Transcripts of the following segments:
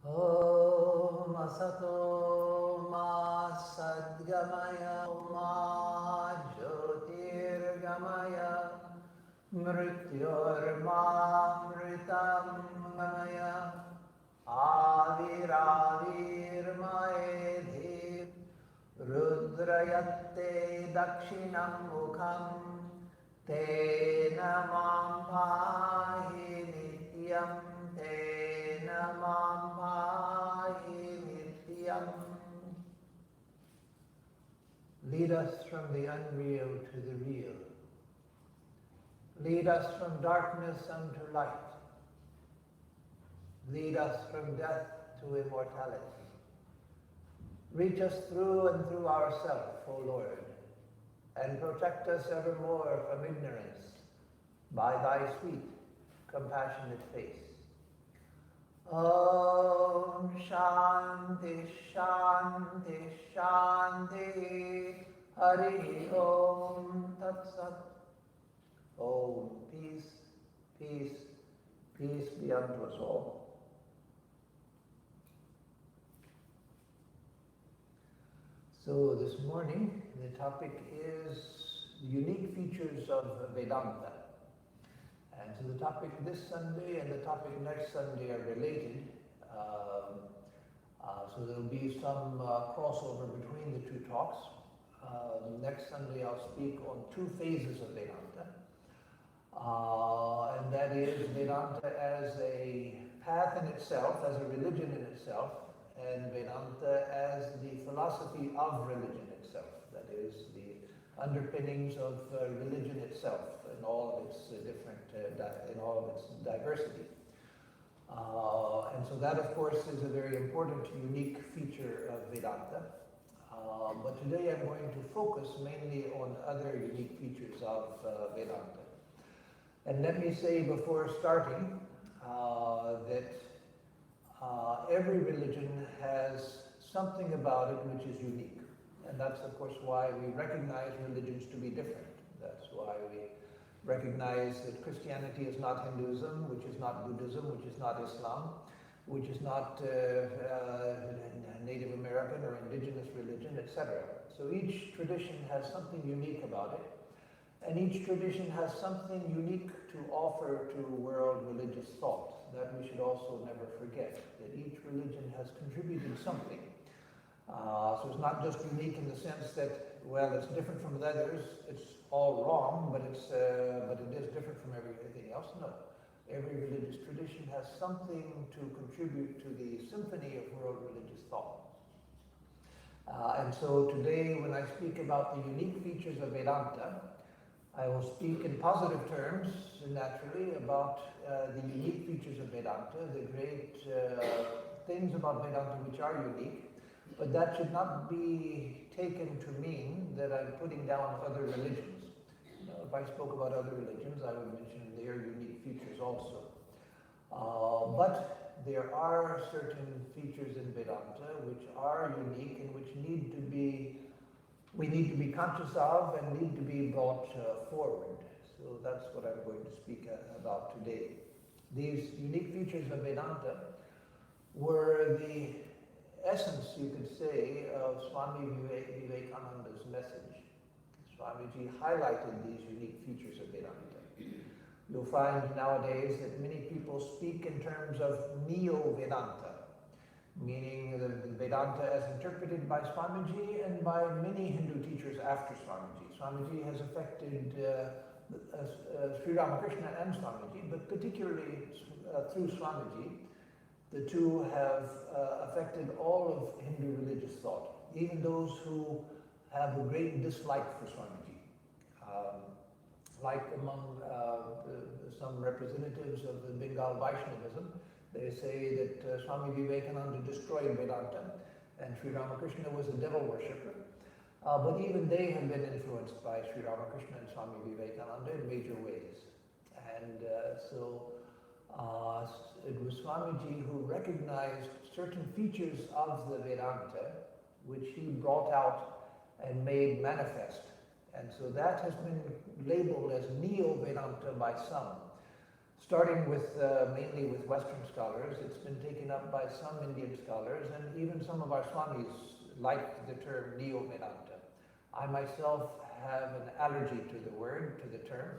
Om Asato Ma Sadgamaya Ma Jyotirgamaya Mrityorma Mritam Gamaya Aviravirmaedhi Rudrayatte Dakshinam Mukham Tena Mam Pahi Nityam Tena Mam Pahi Nityam. Lead us from the unreal to the real. Lead us from darkness unto light. Lead us from death to immortality. Reach us through and through ourselves, O Lord, and protect us evermore from ignorance by thy sweet, compassionate face. Om Shanti Shanti Shanti Hari Om Tat Sat. Om peace, peace, peace be unto us all. So this morning, the topic is the unique features of Vedanta. And so the topic this Sunday and the topic next Sunday are related. So there will be some crossover between the two talks. Next Sunday I'll speak on two phases of Vedanta. And that is Vedanta as a path in itself, as a religion in itself, and Vedanta as the philosophy of religion itself, that is, the underpinnings of religion itself and all of its in all of its diversity. And so that, of course, is a very important, unique feature of Vedanta. But today I'm going to focus mainly on other unique features of Vedanta. And let me say before starting that every religion has something about it which is unique. And that's, of course, why we recognize religions to be different. That's why we recognize that Christianity is not Hinduism, which is not Buddhism, which is not Islam, which is not Native American or indigenous religion, etc. So each tradition has something unique about it. And each tradition has something unique to offer to world religious thought. That we should also never forget, that each religion has contributed something. So it's not just unique in the sense that, well, it's different from the others, it's all wrong, but it is different from everything else. No. Every religious tradition has something to contribute to the symphony of world religious thought. And so today, when I speak about the unique features of Vedanta, I will speak in positive terms, naturally, about the unique features of Vedanta, the great things about Vedanta which are unique, but that should not be taken to mean that I'm putting down other religions. You know, if I spoke about other religions, I would mention their unique features also. But there are certain features in Vedanta which are unique and which we need to be conscious of and need to be brought forward. So that's what I'm going to speak about today. These unique features of Vedanta were the essence, you could say, of Swami Vivekananda's message. Swamiji highlighted these unique features of Vedanta. You'll find nowadays that many people speak in terms of Neo-Vedanta, meaning the Vedanta as interpreted by Swamiji and by many Hindu teachers after Swamiji. Swamiji has affected Sri Ramakrishna and Swamiji, but particularly through Swamiji, the two have affected all of Hindu religious thought, even those who have a great dislike for Swamiji. Like among some representatives of the Bengal Vaishnavism, they say that Swami Vivekananda destroyed Vedanta and Sri Ramakrishna was a devil worshipper. But even they have been influenced by Sri Ramakrishna and Swami Vivekananda in major ways. And so it was Swamiji who recognized certain features of the Vedanta which he brought out and made manifest. And so that has been labeled as Neo-Vedanta by some. starting with mainly with Western scholars. It's been taken up by some Indian scholars, and even some of our Swamis like the term Neo-Vedanta. I myself have an allergy to the word, to the term,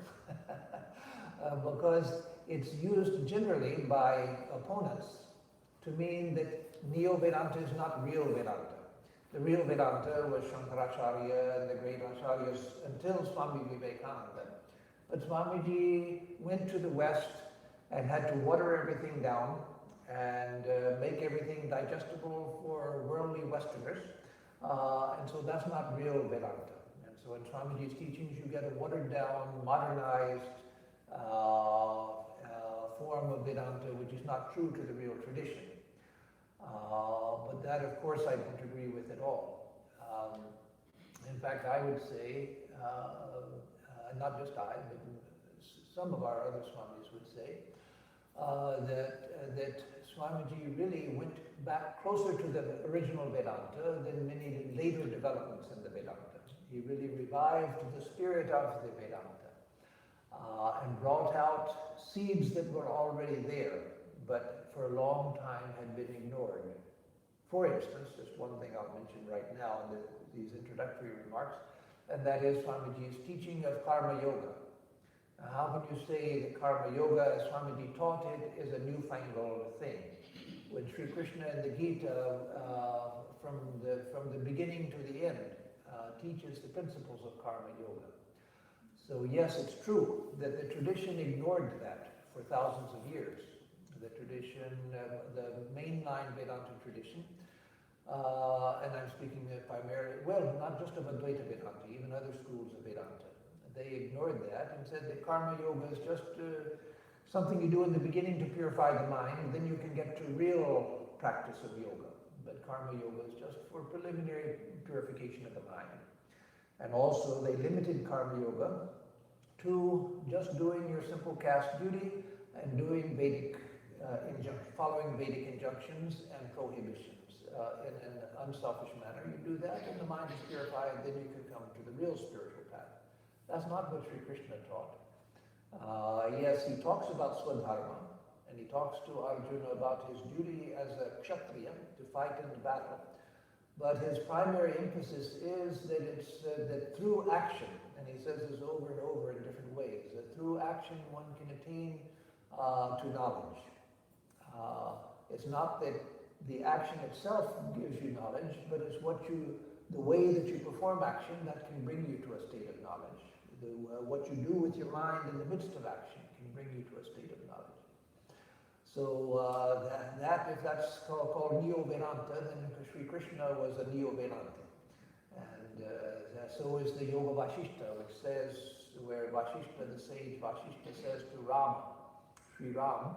because it's used generally by opponents to mean that Neo-Vedanta is not real Vedanta. The real Vedanta was Shankaracharya and the great acharyas until Swami Vivekananda. But Swamiji went to the West and had to water everything down and make everything digestible for worldly Westerners. And so that's not real Vedanta. And so in Swamiji's teachings, you get a watered down, modernized form of Vedanta, which is not true to the real tradition. But that, of course, I don't agree with at all. In fact, I would say, not just I, but some of our other Swamis would say, that Swamiji really went back closer to the original Vedanta than many later developments in the Vedanta. He really revived the spirit of the Vedanta and brought out seeds that were already there, but for a long time had been ignored. For instance, just one thing I'll mention right now in these introductory remarks, and that is Swamiji's teaching of Karma Yoga. Now, how can you say that Karma Yoga, as Swamiji taught it, is a newfangled thing? When Sri Krishna in the Gita, from the beginning to the end, teaches the principles of Karma Yoga. So yes, it's true that the tradition ignored that for thousands of years. The tradition, the mainline Vedanta tradition, and I'm speaking primarily, well, not just of Advaita Vedanta, even other schools of Vedanta. They ignored that and said that Karma Yoga is just something you do in the beginning to purify the mind, and then you can get to real practice of yoga. But Karma Yoga is just for preliminary purification of the mind. And also they limited Karma Yoga to just doing your simple caste duty and doing Vedic following Vedic injunctions and prohibitions in an unselfish manner. You do that and the mind is purified, then you can come to the real spiritual path. That's not what Sri Krishna taught. Yes, he talks about Swadharma, and he talks to Arjuna about his duty as a Kshatriya to fight in the battle. But his primary emphasis is that it's that through action, and he says this over and over in different ways, that through action one can attain to knowledge. It's not that the action itself gives you knowledge, but it's the way that you perform action that can bring you to a state of knowledge. What you do with your mind in the midst of action can bring you to a state of knowledge. So if that's called Neo-Vedanta, then Sri Krishna was a Neo-Vedanta. And so is the Yoga Vasishta, which says, where Vasishta, the sage Vasishta says to Rama, Sri Ram,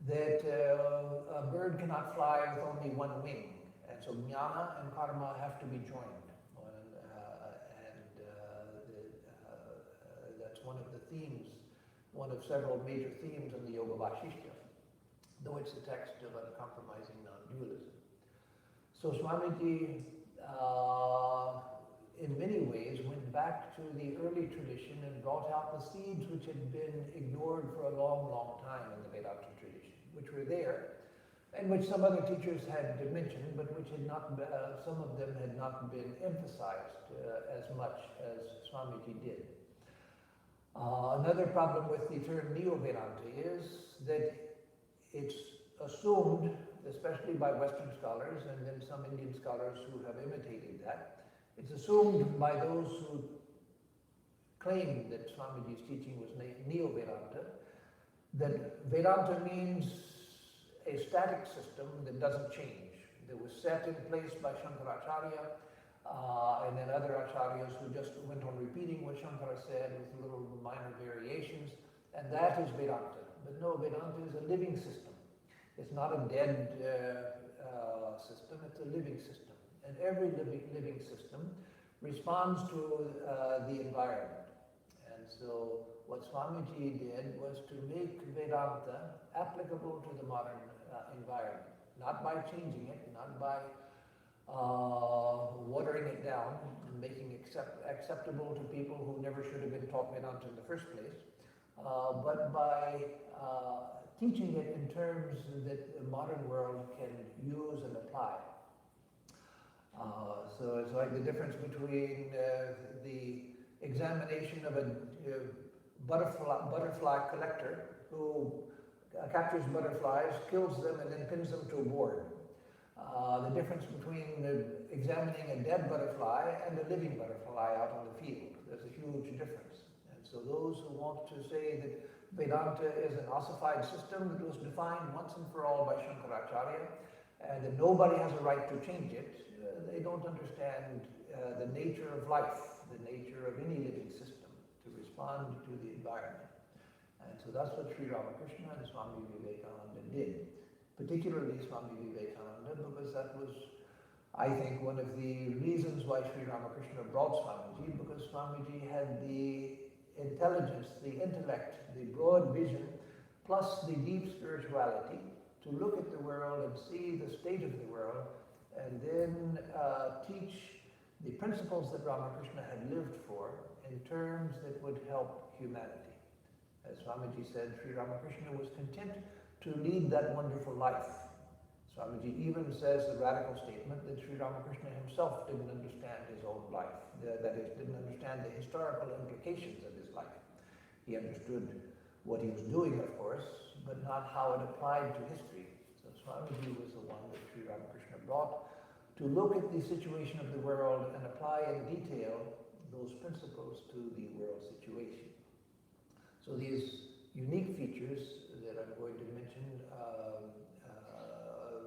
that a bird cannot fly with only one wing. And so jnana and karma have to be joined. That's one of the themes, one of several major themes in the Yoga Vasishta, though it's the text of uncompromising non-dualism. So Swamiji, in many ways, went back to the early tradition and brought out the seeds which had been ignored for a long, long time in the Vedanta tradition, which were there, and which some other teachers had mentioned, but which had not, some of them had not been emphasized as much as Swamiji did. Another problem with the term Neo-Vedanta is that it's assumed, especially by Western scholars and then some Indian scholars who have imitated that, it's assumed by those who claim that Swamiji's teaching was Neo-Vedanta, that Vedanta means a static system that doesn't change, that was set in place by Shankaracharya, and then other acharyas who just went on repeating what Shankara said with little minor variations, and that is Vedanta. But no, Vedanta is a living system. It's not a dead system, it's a living system. And every living system responds to the environment. And so what Swamiji did was to make Vedanta applicable to the modern environment, not by changing it, not by watering it down and making it acceptable to people who never should have been taught Vedanta in the first place, but by teaching it in terms that the modern world can use and apply. So it's like the difference between the examination of a butterfly collector who captures butterflies, kills them, and then pins them to a board. The difference between examining a dead butterfly and a living butterfly out on the field. There's a huge difference. And so those who want to say that Vedanta is an ossified system that was defined once and for all by Shankaracharya, and that nobody has a right to change it, they don't understand the nature of life, the nature of any living system, to respond to the environment. And so that's what Sri Ramakrishna and Swami Vivekananda did, particularly Swami Vivekananda, because that was, I think, one of the reasons why Sri Ramakrishna brought Swamiji, because Swamiji had the intelligence, the intellect, the broad vision, plus the deep spirituality to look at the world and see the state of the world, and then teach the principles that Ramakrishna had lived for in terms that would help humanity. As Swamiji said, Sri Ramakrishna was content to lead that wonderful life. Swamiji even says the radical statement that Sri Ramakrishna himself didn't understand his own life, that is, didn't understand the historical implications of his life. He understood what he was doing, of course, but not how it applied to history. So Swamiji was the one that Sri Ramakrishna brought to look at the situation of the world and apply in detail those principles to the world situation. So these unique features that I'm going to mention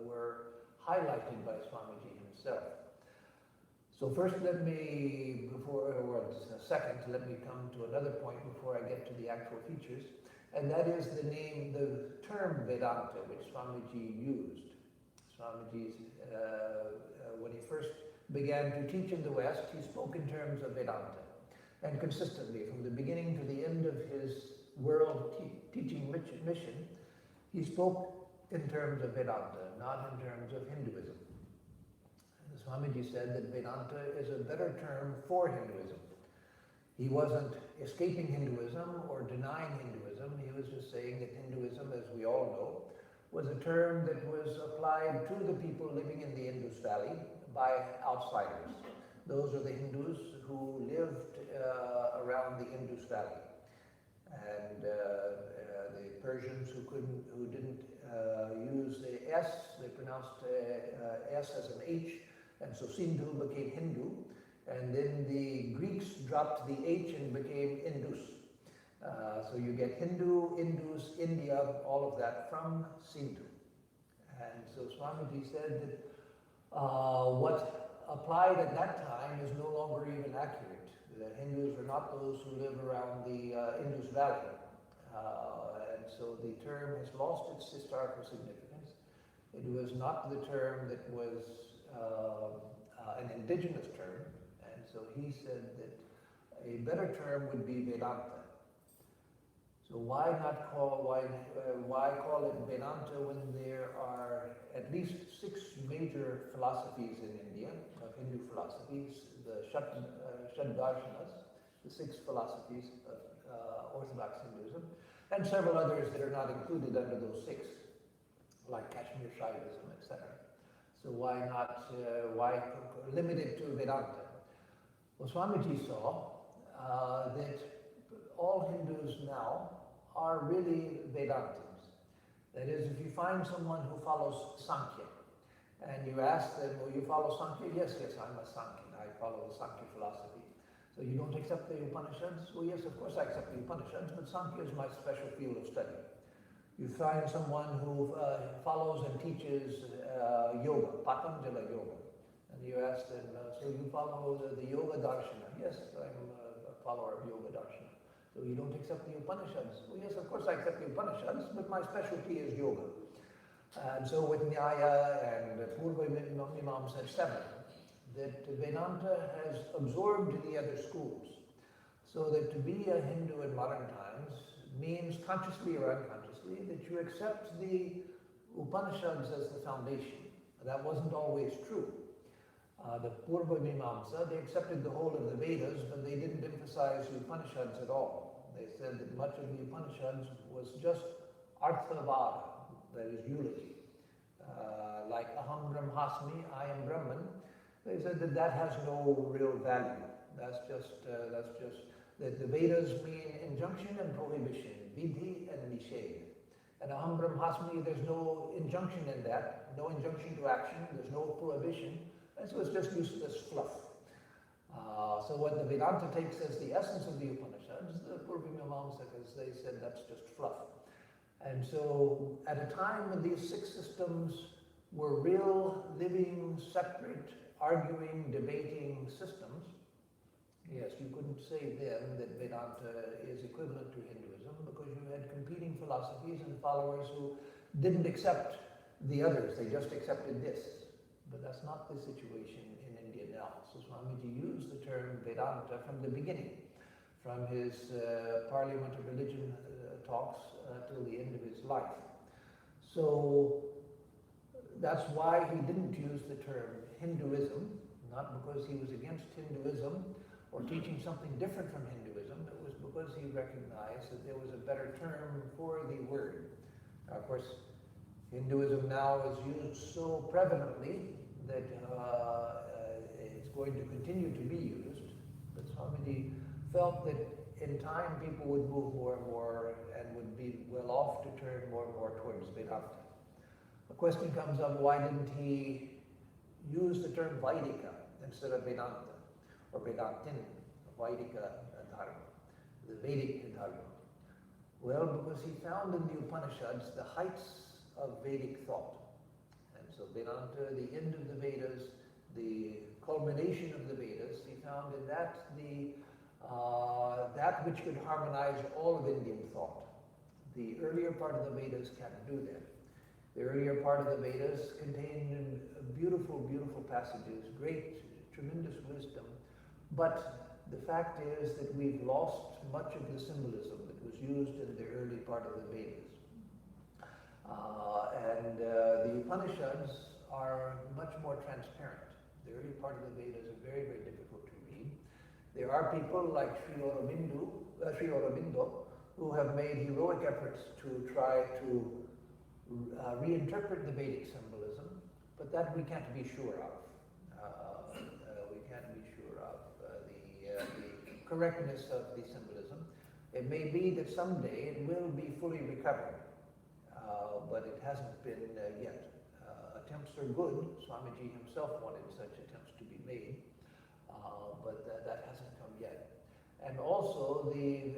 were highlighted by Swamiji himself. So first let me, second, let me come to another point before I get to the actual features, and that is the term Vedanta, which Swamiji used. Swamiji, when he first began to teach in the West, he spoke in terms of Vedanta. And consistently, from the beginning to the end of his world teaching mission, he spoke in terms of Vedanta, not in terms of Hinduism. And Swamiji said that Vedanta is a better term for Hinduism. He wasn't escaping Hinduism or denying Hinduism. He was just saying that Hinduism, as we all know, was a term that was applied to the people living in the Indus Valley by outsiders. Those are the Hindus who lived around the Indus Valley. And the Persians who didn't use the S, they pronounced S as an H, and so Sindhu became Hindu. And then the Greeks dropped the H and became Indus. So you get Hindu, Indus, India, all of that from Sindhu. And so Swamiji said that what applied at that time is no longer even accurate. The Hindus are not those who live around the Indus Valley. And so the term has lost its historical significance. It was not the term that was an indigenous term. And so he said that a better term would be Vedanta. So why call it Vedanta when there are at least 6 major philosophies in India, of Hindu philosophies, the Shadvarshanas, the 6 philosophies of Orthodox Hinduism, and several others that are not included under those 6, like Kashmir Shaivism, etc. So why limit it to Vedanta? Well, Swamiji saw that all Hindus now are really Vedantins. That is, if you find someone who follows Sankhya, and you ask them, well, you follow Sankhya? Yes, I'm a Sankhyan. I follow the Sankhya philosophy. So you don't accept the Upanishads? Well, yes, of course I accept the Upanishads, but Sankhya is my special field of study. You find someone who follows and teaches yoga, Patanjala yoga, and you ask them, so you follow the yoga darshana? Yes, I'm a follower of yoga darshana. So you don't accept the Upanishads? Well, yes, of course I accept the Upanishads, but my specialty is yoga. And so with Nyaya and Purva Mimamsa, etc., that Vedanta has absorbed the other schools. So that to be a Hindu in modern times means, consciously or unconsciously, that you accept the Upanishads as the foundation. That wasn't always true. The Purva Mimamsa, they accepted the whole of the Vedas, but they didn't emphasize the Upanishads at all. They said that much of the Upanishads was just arthavada, that is eulogy. Like aham brahmasmi, I am Brahman. They said that that has no real value. That's just that the Vedas mean injunction and prohibition, vidhi and nishedha. And aham brahmasmi, there's no injunction in that, no injunction to action, there's no prohibition, and so it's just useless fluff. So what the Vedanta takes as the essence of the Upanishads, the Purvamamsakas, they said that's just fluff. And so at a time when these six systems were real, living, separate, arguing, debating systems, yes, you couldn't say then that Vedanta is equivalent to Hinduism because you had competing philosophies and followers who didn't accept the others, they just accepted this. But that's not the situation in India now. So Swamiji used the term Vedanta from the beginning, from his Parliament of Religion talks till the end of his life. So that's why he didn't use the term Hinduism, not because he was against Hinduism or teaching something different from Hinduism. It was because he recognized that there was a better term for the word. Now, of course, Hinduism now is used so prevalently that it's going to continue to be used. But Swamiji felt that in time people would move more and more and would be well off to turn more and more towards Vedanta. The question comes up, why didn't he use the term Vaidika instead of Vedanta or Vedantin, Vaidika Dharma, the Vedic Dharma? Well, because he found in the Upanishads the heights of Vedic thought. And so Vedanta, the end of the Vedas, the culmination of the Vedas, he found in that that which could harmonize all of Indian thought. The earlier part of the Vedas can't do that. The earlier part of the Vedas contained beautiful, beautiful passages, great, tremendous wisdom. But the fact is that we've lost much of the symbolism that was used in the early part of the Vedas. The Upanishads are much more transparent. The early part of the Vedas are very, very difficult to read. There are people like Sri Aurobindo who have made heroic efforts to try to reinterpret the Vedic symbolism, but that we can't be sure of. We can't be sure of the correctness of the symbolism. It may be that someday it will be fully recovered, but it hasn't been yet. Attempts are good. Swamiji himself wanted such attempts to be made, but that hasn't come yet. And also the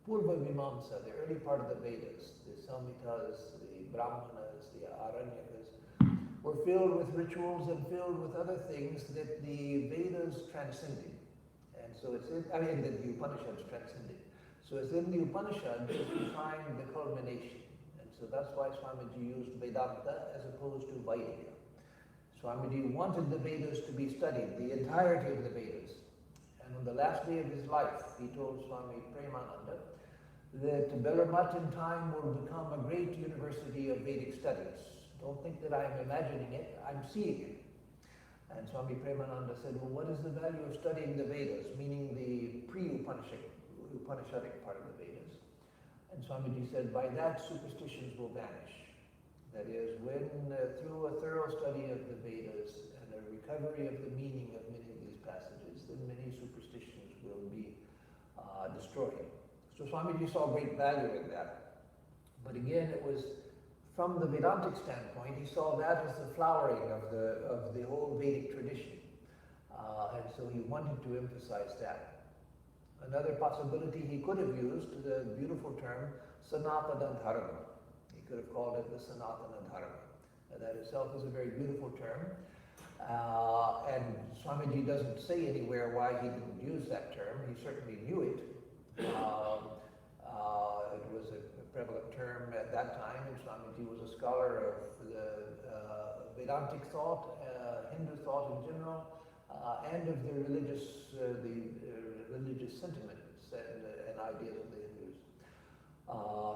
Purva Mimamsa, the early part of the Vedas, the Samhitas, the Brahmanas, the Aranyakas, were filled with rituals and filled with other things that the Vedas transcended. And so it's in, that the Upanishads transcended. So it's in the Upanishads that you find the culmination. And so that's why Swamiji used Vedanta as opposed to Vaidika. Swamiji wanted the Vedas to be studied, the entirety of the Vedas. And on the last day of his life, he told Swami Premananda that Bellarmat in time will become a great university of Vedic studies. Don't think that I'm imagining it, I'm seeing it. And Swami Premananda said, well, what is the value of studying the Vedas, meaning the pre-Upanishadic part of the Vedas? And Swamiji said, by that superstitions will vanish. That is, when through a thorough study of the Vedas and a recovery of the meaning of many of these passages, then many superstitions will be destroyed. So Swamiji saw great value in that. But again, it was from the Vedantic standpoint, he saw that as the flowering of the whole Vedic tradition. And so he wanted to emphasize that. Another possibility he could have used the beautiful term Sanatana Dharma. He could have called it the Sanatana Dharma. That itself is a very beautiful term. And Swamiji doesn't say anywhere why he didn't use that term. He certainly knew it. It was a prevalent term at that time, and Swamiji was a scholar of the Vedantic thought, Hindu thought in general, and of the religious sentiments and ideas of the Hindus.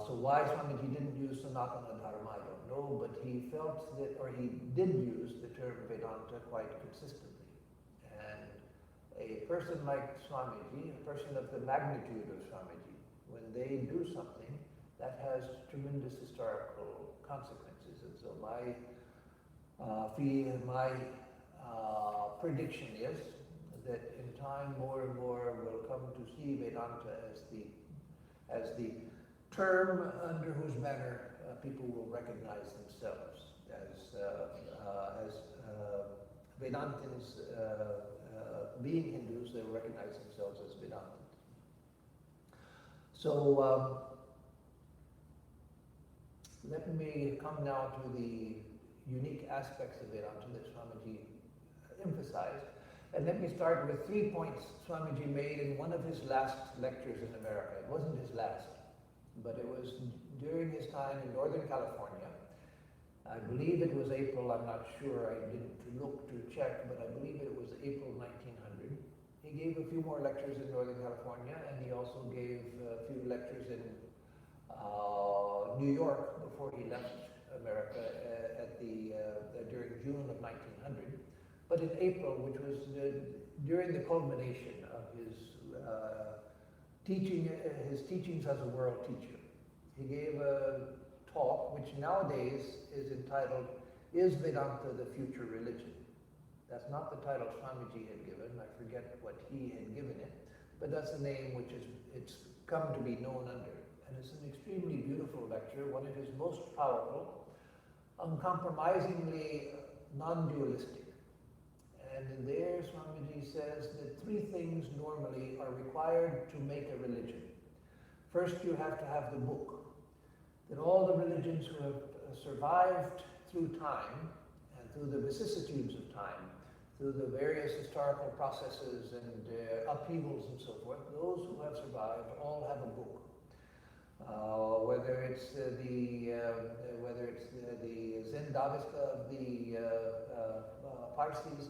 So why Swamiji didn't use Sanatana Dharma, I don't know, but he felt that, or he did use the term Vedanta quite consistently. And a person like Swamiji, a person of the magnitude of Swamiji, when they do something, that has tremendous historical consequences. And so my prediction is that in time more and more will come to see Vedanta as the term under whose banner people will recognize themselves as Vedantins. Being Hindus, they will recognize themselves as Vedantins. So let me come now to the unique aspects of Vedanta that Swamiji emphasized. And let me start with 3 points Swamiji made in one of his last lectures in America. It wasn't his last, but it was during his time in Northern California. I believe it was April, I'm not sure, I didn't look to check, but I believe it was April 1900. He gave a few more lectures in Northern California, and he also gave a few lectures in New York before he left America during June of 1900. But in April, which was during the culmination of his teachings as a world teacher, he gave a talk which nowadays is entitled, "Is Vedanta the Future Religion?" That's not the title Swamiji had given. I forget what he had given it, but that's the name which it's come to be known under. And it's an extremely beautiful lecture, one of his most powerful, uncompromisingly non-dualistic. And in there, Swamiji says that 3 things normally are required to make a religion. First, you have to have the book. That all the religions who have survived through time and through the vicissitudes of time, through the various historical processes and upheavals and so forth, those who have survived all have a book. Whether it's the Zen-Davista of the Parsis,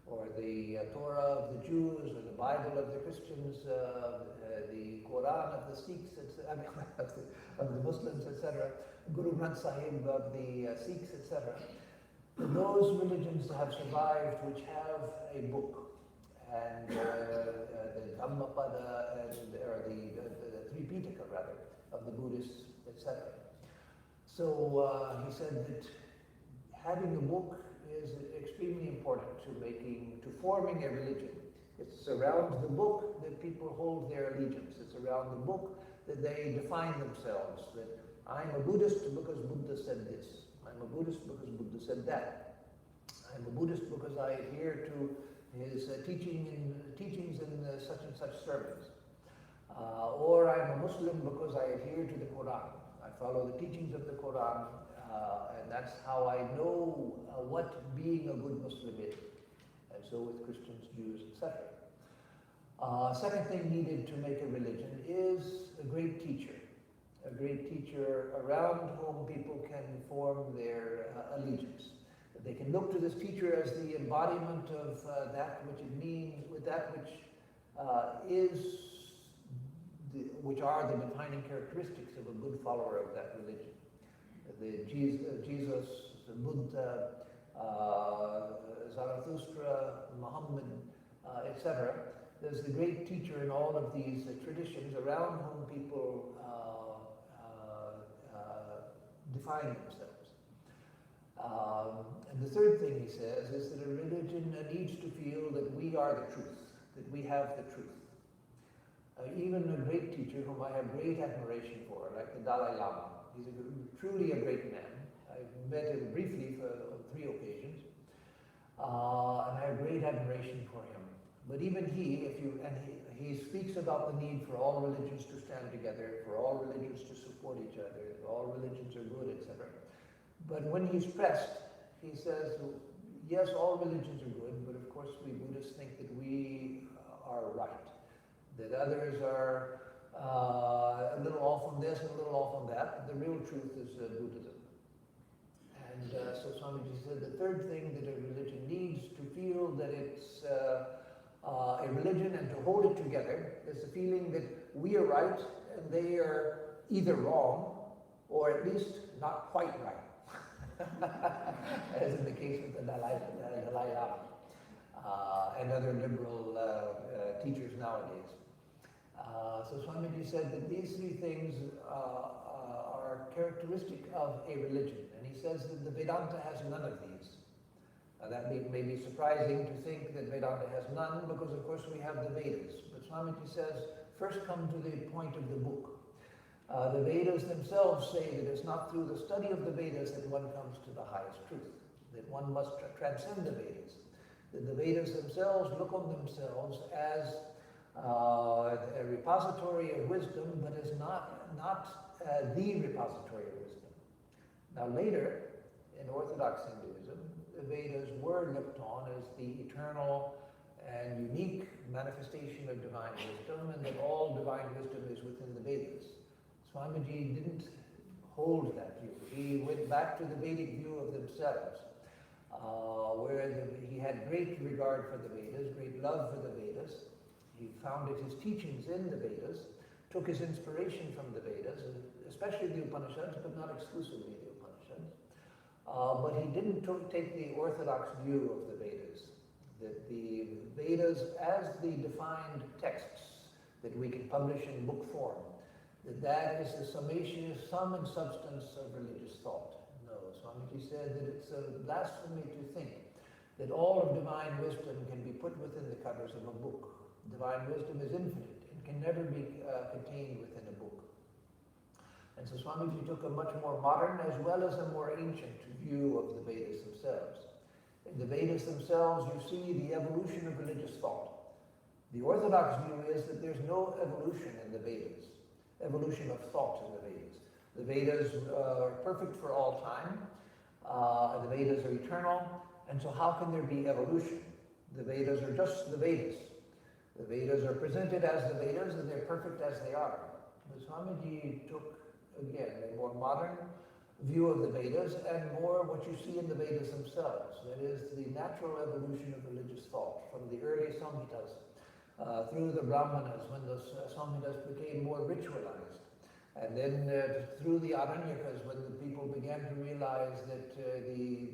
or the Torah of the Jews, or the Bible of the Christians, the Quran of the Sikhs, of the Muslims, etc., Guru Granth Sahib of the Sikhs, etc. Those religions have survived which have a book, and the Dhammapada, or the Tripitaka rather, of the Buddhists, etc. So he said that having a book is extremely important to forming a religion. It's around the book that people hold their allegiance. It's around the book that they define themselves, that I'm a Buddhist because Buddha said this. I'm a Buddhist because Buddha said that. I'm a Buddhist because I adhere to his teachings in such and such sermons. Or I'm a Muslim because I adhere to the Quran. I follow the teachings of the Quran, and that's how I know what being a good Muslim is. And so with Christians, Jews, etc. Second thing needed to make a religion is a great teacher around whom people can form their allegiance. They can look to this teacher as the embodiment of that which it means, with that which are the defining characteristics of a good follower of that religion. Jesus, Buddha, Zarathustra, Muhammad, etc. There's the great teacher in all of these traditions around whom people define themselves. And the third thing he says is that a religion needs to feel that we are the truth, that we have the truth. Even a great teacher whom I have great admiration for, like the Dalai Lama, he's truly a great man. I've met him briefly on 3 occasions, and I have great admiration for him. But even he speaks about the need for all religions to stand together, for all religions to support each other, all religions are good, etc. But when he's pressed, he says, yes, all religions are good, but of course we Buddhists think that we are right, that others are a little off on this and a little off on that. The real truth is Buddhism. And so Swamiji said the third thing that a religion needs to feel that it's a religion and to hold it together is the feeling that we are right and they are either wrong or at least not quite right. As in the case of the Dalai Lama and other liberal teachers nowadays. So Swamiji said that these 3 things are are characteristic of a religion. And he says that the Vedanta has none of these. That may be surprising to think that Vedanta has none, because of course we have the Vedas. But Swamiji says, first come to the point of the book. The Vedas themselves say that it's not through the study of the Vedas that one comes to the highest truth, that one must transcend the Vedas. That the Vedas themselves look on themselves as a repository of wisdom, but is not the repository of wisdom. Now later, in Orthodox Hinduism, the Vedas were looked on as the eternal and unique manifestation of divine wisdom, and that all divine wisdom is within the Vedas. Swamiji didn't hold that view. He went back to the Vedic view of themselves, where he had great regard for the Vedas, great love for the Vedas. He founded his teachings in the Vedas, took his inspiration from the Vedas, especially the Upanishads, but not exclusively the Upanishads. But he didn't take the orthodox view of the Vedas, that the Vedas as the defined texts that we can publish in book form, that is the summation, sum and substance of religious thought. No, Swamiji said that it's a blasphemy to think that all of divine wisdom can be put within the covers of a book. Divine wisdom is infinite and can never be contained within a book. And so Swamiji took a much more modern as well as a more ancient view of the Vedas themselves. In the Vedas themselves, you see the evolution of religious thought. The orthodox view is that there's no evolution in the Vedas, evolution of thought in the Vedas. The Vedas are perfect for all time. The Vedas are eternal. And so how can there be evolution? The Vedas are just the Vedas. The Vedas are presented as the Vedas, and they're perfect as they are. But Swamiji took, again, a more modern view of the Vedas and more what you see in the Vedas themselves. That is the natural evolution of religious thought from the early Samhitas through the Brahmanas, when those Samhitas became more ritualized. And then through the Aranyakas, when the people began to realize that the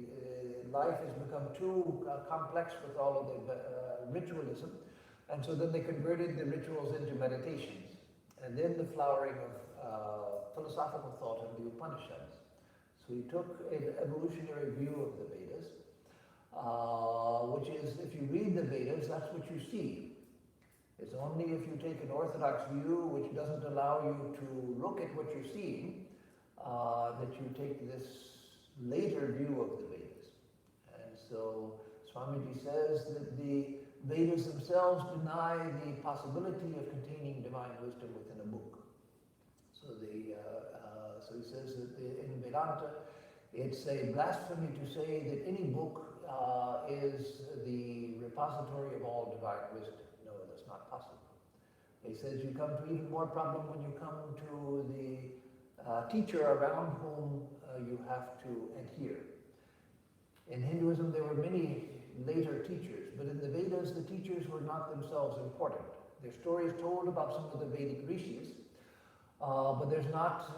life has become too complex with all of the ritualism. And so then they converted the rituals into meditations. And then the flowering of philosophical thought in the Upanishads. So he took an evolutionary view of the Vedas, which is, if you read the Vedas, that's what you see. It's only if you take an orthodox view, which doesn't allow you to look at what you're seeing, that you take this later view of the Vedas. And so Swamiji says that the Vedas themselves deny the possibility of containing divine wisdom within a book. So so he says that in Vedanta, it's a blasphemy to say that any book is the repository of all divine wisdom. No, that's not possible. He says you come to even more problem when you come to the teacher around whom you have to adhere. In Hinduism, there were many later teachers, but in the Vedas, the teachers were not themselves important. Their story is told about some of the Vedic rishis, but there's not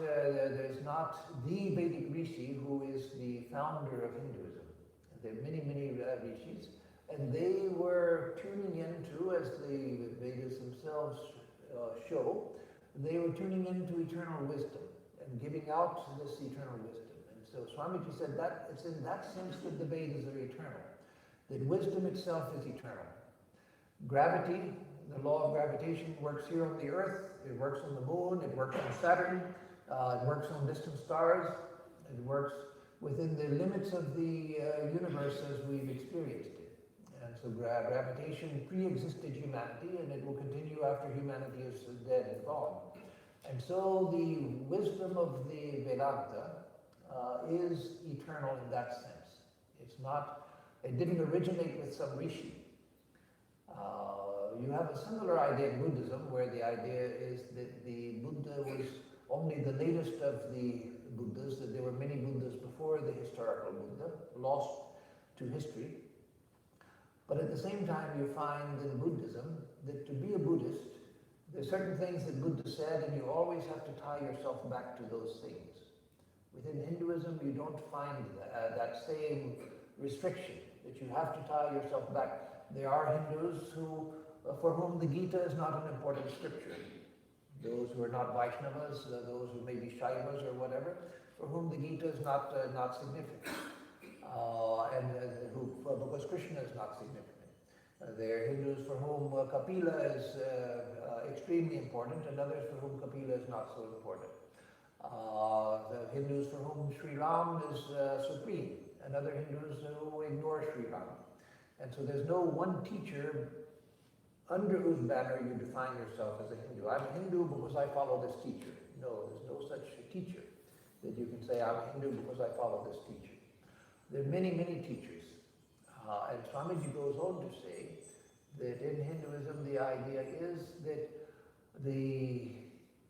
the Vedic rishi who is the founder of Hinduism. There are many, many rishis, and they were tuning into, as the Vedas themselves show, they were tuning into eternal wisdom and giving out this eternal wisdom. And so Swamiji said that it's in that sense that the Vedas are eternal, that wisdom itself is eternal. Gravity, the law of gravitation works here on the Earth, it works on the Moon, it works on Saturn, it works on distant stars, it works within the limits of the universe as we've experienced it. And so gravitation pre-existed humanity, and it will continue after humanity is dead and gone. And so the wisdom of the Vedanta is eternal in that sense. It's not, it didn't originate with some rishi. You have a similar idea in Buddhism, where the idea is that the Buddha was only the latest of the Buddhas, that there were many Buddhas before the historical Buddha, lost to history. But at the same time, you find in Buddhism that to be a Buddhist, there are certain things that Buddha said, and you always have to tie yourself back to those things. Within Hinduism, you don't find that same restriction, that you have to tie yourself back. There are Hindus for whom the Gita is not an important scripture. those who are not Vaishnavas, those who may be Shaivas or whatever, for whom the Gita is not significant, because Krishna is not significant. There are Hindus for whom Kapila is extremely important, and others for whom Kapila is not so important. The Hindus for whom Sri Ram is supreme, and other Hindus who ignore Sri Ram. And so there's no one teacher under whose banner you define yourself as a Hindu. I'm a Hindu because I follow this teacher. No, there's no such teacher that you can say, I'm a Hindu because I follow this teacher. There are many, many teachers. And Swamiji goes on to say that in Hinduism the idea is that the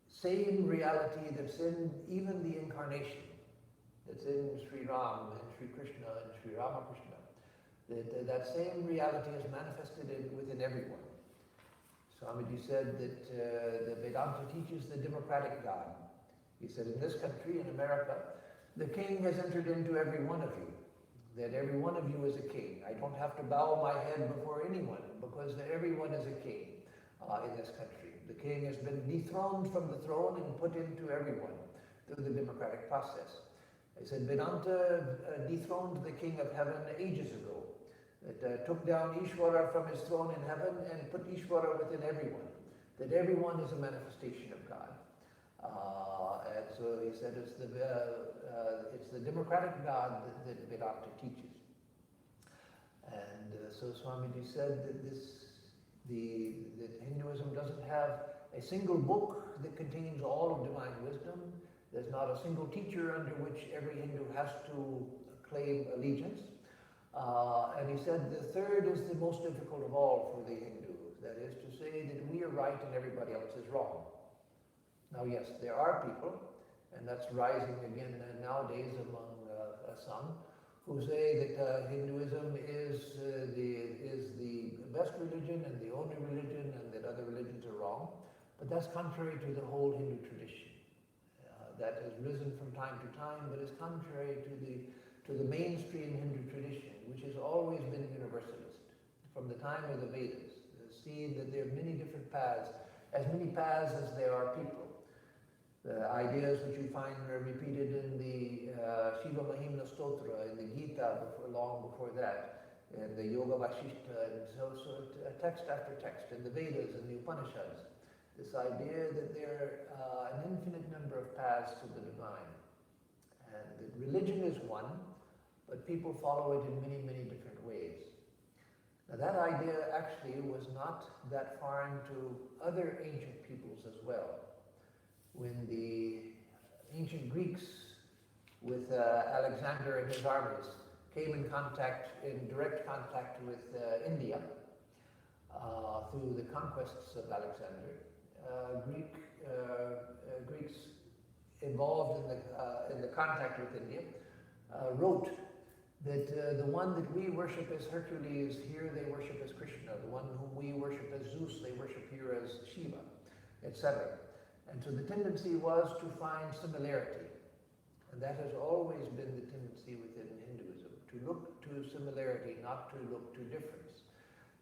same reality that's in even the incarnation, that's in Sri Ram and Sri Krishna and Sri Ramakrishna, that same reality is manifested within everyone. Swamiji said that the Vedanta teaches the democratic God. He said, in this country, in America, the king has entered into every one of you, that every one of you is a king. I don't have to bow my head before anyone, because everyone is a king in this country. The king has been dethroned from the throne and put into everyone through the democratic process. He said, Vedanta dethroned the king of heaven ages ago. It took down Ishvara from his throne in heaven and put Ishvara within everyone, that everyone is a manifestation of God. And so he said it's the democratic God that Vedanta teaches. And so Swamiji said that that Hinduism doesn't have a single book that contains all of divine wisdom. There's not a single teacher under which every Hindu has to claim allegiance. And he said the third is the most difficult of all for the Hindu. That is to say that we are right and everybody else is wrong. Now yes, there are people, and that's rising again nowadays among some, who say that Hinduism is the best religion and the only religion, and that other religions are wrong. But that's contrary to the whole Hindu tradition. That has risen from time to time, but is contrary to the mainstream Hindu tradition, which has always been universalist. From the time of the Vedas, seeing that there are many different paths, as many paths as there are people. The ideas which you find repeated in the Shiva Mahimna Stotra, in the Gita, long before that, in the Yoga Vashishta, and so text after text, in the Vedas and the Upanishads. This idea that there are an infinite number of paths to the divine, and that religion is one, but people follow it in many, many different ways. Now that idea actually was not that foreign to other ancient peoples as well. When the ancient Greeks with Alexander and his armies came in direct contact with India through the conquests of Alexander, Greeks involved in the contact with India wrote that the one that we worship as Hercules, here they worship as Krishna. The one whom we worship as Zeus, they worship here as Shiva, etc. And so the tendency was to find similarity. And that has always been the tendency within Hinduism, to look to similarity, not to look to difference.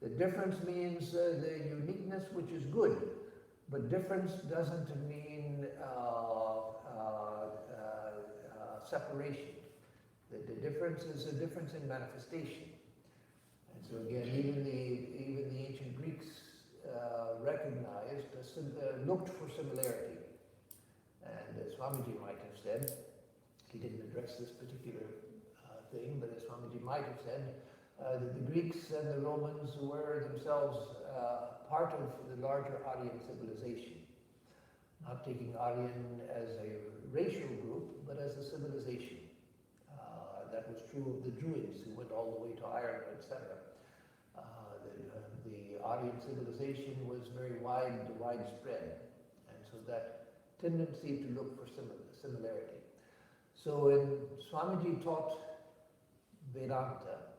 The difference means the uniqueness, which is good, but difference doesn't mean separation. The difference is a difference in manifestation. And so again, even the ancient Greeks recognized, looked for similarity. And as Swamiji might have said, he didn't address this particular thing, but as Swamiji might have said, that the Greeks and the Romans were themselves part of the larger Aryan civilization. Not taking Aryan as a racial group, but as a civilization. That was true of the Druids who went all the way to Ireland, etc. The Aryan civilization was very widespread, and so that tendency to look for similarity. So Swamiji taught Vedanta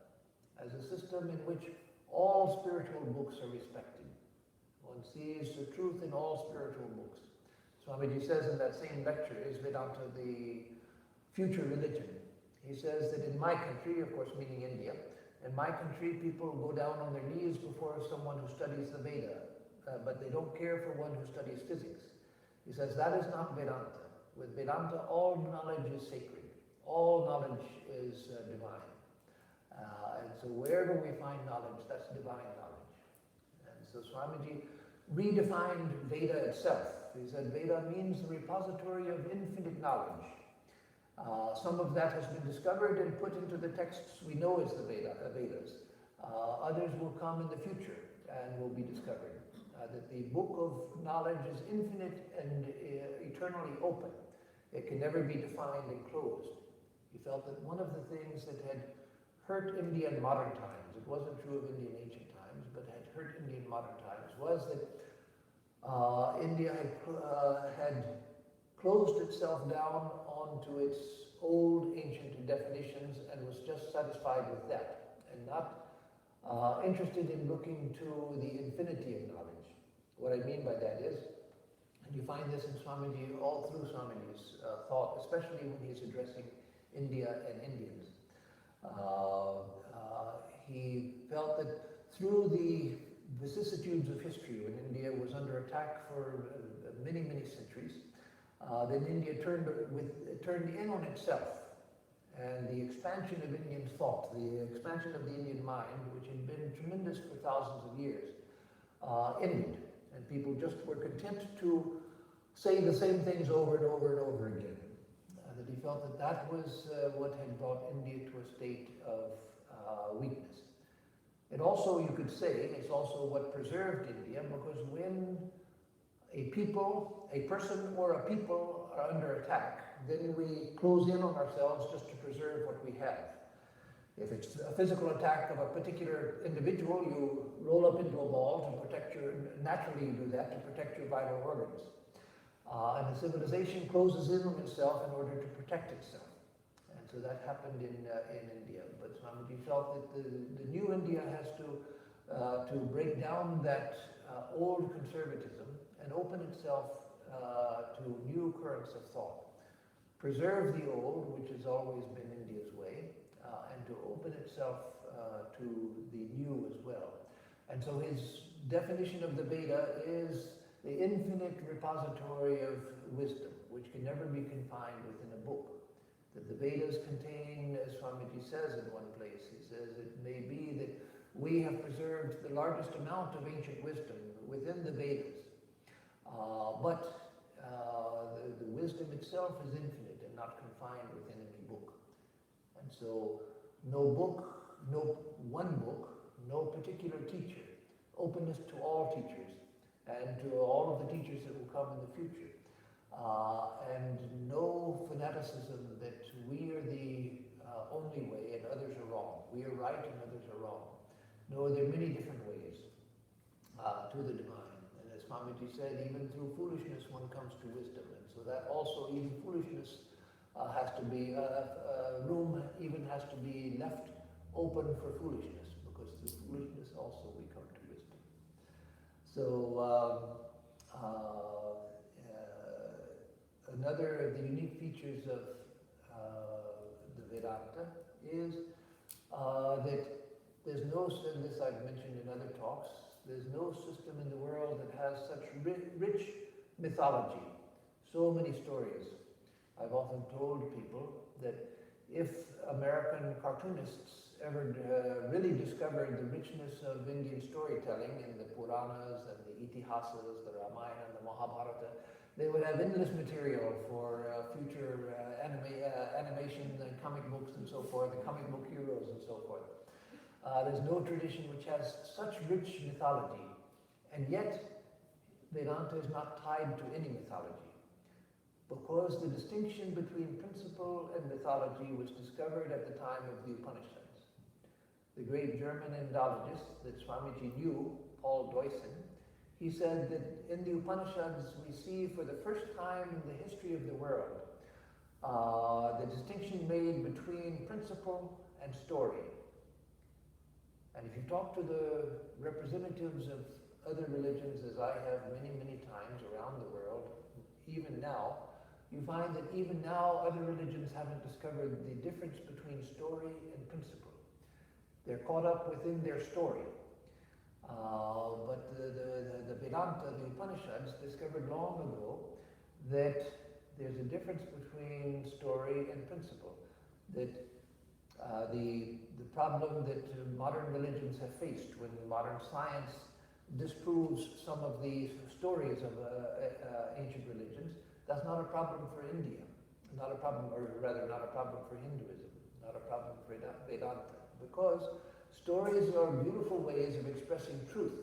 as a system in which all spiritual books are respected. One sees the truth in all spiritual books. Swamiji says in that same lecture, is Vedanta the future religion? He says that in my country, of course meaning India, in my country people go down on their knees before someone who studies the Veda, but they don't care for one who studies physics. He says that is not Vedanta. With Vedanta, all knowledge is sacred. All knowledge is divine. And so where do we find knowledge? That's divine knowledge. And so Swamiji redefined Veda itself. He said Veda means the repository of infinite knowledge. Some of that has been discovered and put into the texts we know as the Vedas. Others will come in the future and will be discovered. That the book of knowledge is infinite and eternally open. It can never be defined and closed. He felt that one of the things that had hurt India in modern times, it wasn't true of India in ancient times, but had hurt India in modern times, was that India had closed itself down onto its old ancient definitions and was just satisfied with that, and not interested in looking to the infinity of knowledge. What I mean by that is, and you find this in Swamiji, all through Swamiji's thought, especially when he's addressing India and Indians. He felt that through the vicissitudes of history, when India was under attack for many, many centuries, then India turned in on itself, and the expansion of Indian thought, the expansion of the Indian mind, which had been tremendous for thousands of years, ended, and people just were content to say the same things over and over and over again. That he felt that that was what had brought India to a state of weakness. It also, you could say, it's also what preserved India, because when a people, a person or a people are under attack, then we close in on ourselves just to preserve what we have. If it's a physical attack of a particular individual, you roll up into a ball to protect naturally you do that, to protect your vital organs. And the civilization closes in on itself in order to protect itself. And so that happened in India. But Swamiji felt that the new India has to break down that old conservatism and open itself to new currents of thought. Preserve the old, which has always been India's way, and to open itself to the new as well. And so his definition of the Veda is the infinite repository of wisdom, which can never be confined within a book. That the Vedas contain, as Swamiji says in one place, he says, it may be that we have preserved the largest amount of ancient wisdom within the Vedas, but the wisdom itself is infinite and not confined within any book. And so no book, no one book, no particular teacher, openness to all teachers, and to all of the teachers that will come in the future. And no fanaticism that we are the only way and others are wrong. We are right and others are wrong. No, there are many different ways to the divine. And as Swamiji said, even through foolishness one comes to wisdom. And so that also, even foolishness has to be, room even has to be left open for foolishness, because through foolishness also we come to wisdom. So another of the unique features of the Vedanta is that there's no, and this I've mentioned in other talks, there's no system in the world that has such rich mythology, so many stories. I've often told people that if American cartoonists ever really discovered the richness of Indian storytelling in the Puranas and the Itihasas, the Ramayana and the Mahabharata, they would have endless material for future animation and comic books and so forth, the comic book heroes and so forth. There's no tradition which has such rich mythology, and yet Vedanta is not tied to any mythology, because the distinction between principle and mythology was discovered at the time of the Upanishads. The great German Indologist that Swamiji knew, Paul Deussen, he said that in the Upanishads we see for the first time in the history of the world the distinction made between principle and story. And if you talk to the representatives of other religions, as I have many, many times around the world, even now, you find that even now other religions haven't discovered the difference between story and principle. They're caught up within their story. But the Vedanta, the Upanishads, discovered long ago that there's a difference between story and principle. That the problem that modern religions have faced when modern science disproves some of the stories of ancient religions, that's not a problem for India, not a problem, or rather not a problem for Hinduism, not a problem for Vedanta, because stories are beautiful ways of expressing truth.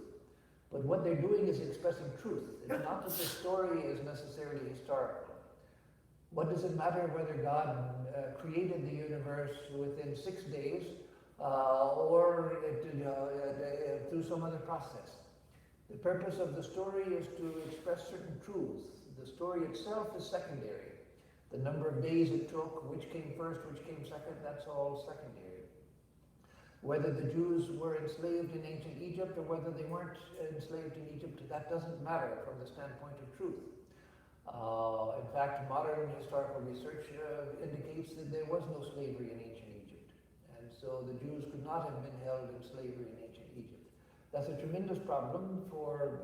But what they're doing is expressing truth. It's not that the story is necessarily historical. What does it matter whether God created the universe within 6 days or through some other process? The purpose of the story is to express certain truths. The story itself is secondary. The number of days it took, which came first, which came second, that's all secondary. Whether the Jews were enslaved in ancient Egypt or whether they weren't enslaved in Egypt, that doesn't matter from the standpoint of truth. In fact, modern historical research indicates that there was no slavery in ancient Egypt. And so the Jews could not have been held in slavery in ancient Egypt. That's a tremendous problem for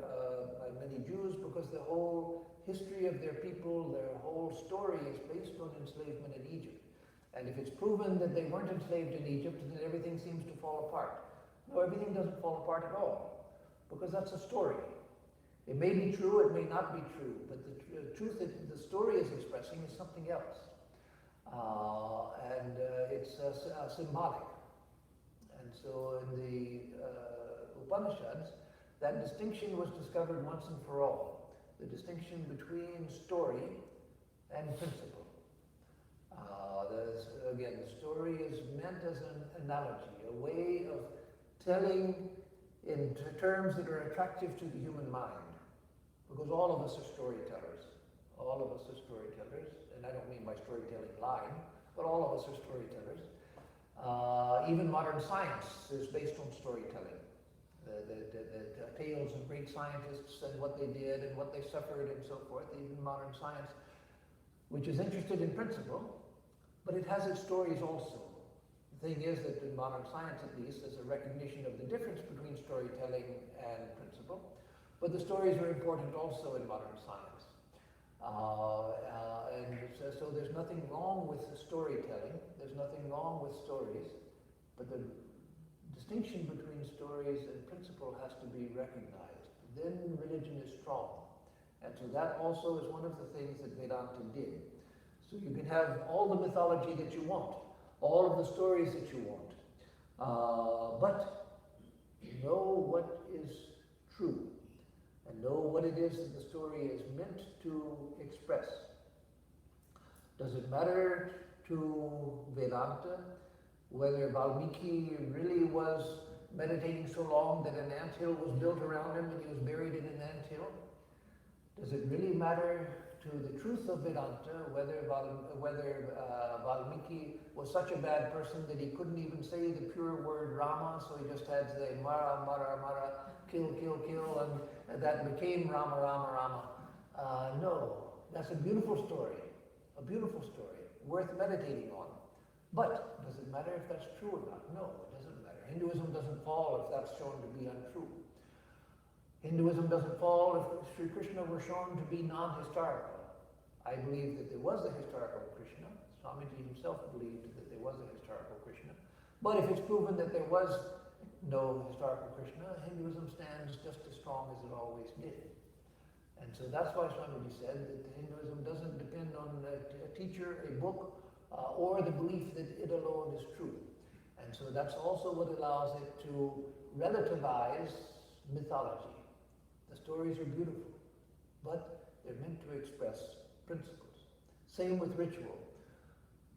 many Jews because the whole history of their people, their whole story is based on enslavement in Egypt. And if it's proven that they weren't enslaved in Egypt, then everything seems to fall apart. No, everything doesn't fall apart at all, because that's a story. It may be true, it may not be true, but the truth that the story is expressing is something else. It's symbolic. And so in the Upanishads, that distinction was discovered once and for all. The distinction between story and principle. Again, the story is meant as an analogy, a way of telling in terms that are attractive to the human mind. Because all of us are storytellers. All of us are storytellers, and I don't mean by storytelling line, but all of us are storytellers. Even modern science is based on storytelling. The tales of great scientists and what they did and what they suffered and so forth, even modern science, which is interested in principle, but it has its stories also. The thing is that in modern science, at least, there's a recognition of the difference between storytelling and principle, but the stories are important also in modern science. So there's nothing wrong with the storytelling, there's nothing wrong with stories, but the distinction between stories and principle has to be recognized. Then religion is strong. And so that also is one of the things that Vedanta did. So you can have all the mythology that you want, all of the stories that you want, but know what is true and know what it is that the story is meant to express. Does it matter to Vedanta whether Valmiki really was meditating so long that an anthill was built around him and he was buried in an anthill? Does it really matter to the truth of Vedanta whether Valmiki was such a bad person that he couldn't even say the pure word Rama, so he just had to say Mara, Mara, Mara, kill, kill, kill, and that became Rama, Rama, Rama? No, that's a beautiful story, worth meditating on. But does it matter if that's true or not? No, it doesn't matter. Hinduism doesn't fall if that's shown to be untrue. Hinduism doesn't fall if Sri Krishna were shown to be non-historical. I believe that there was a historical Krishna. Swamiji himself believed that there was a historical Krishna. But if it's proven that there was no historical Krishna, Hinduism stands just as strong as it always did. And so that's why Swamiji said that Hinduism doesn't depend on a teacher, a book, or the belief that it alone is true. And so that's also what allows it to relativize mythology. The stories are beautiful, but they're meant to express principles. Same with ritual.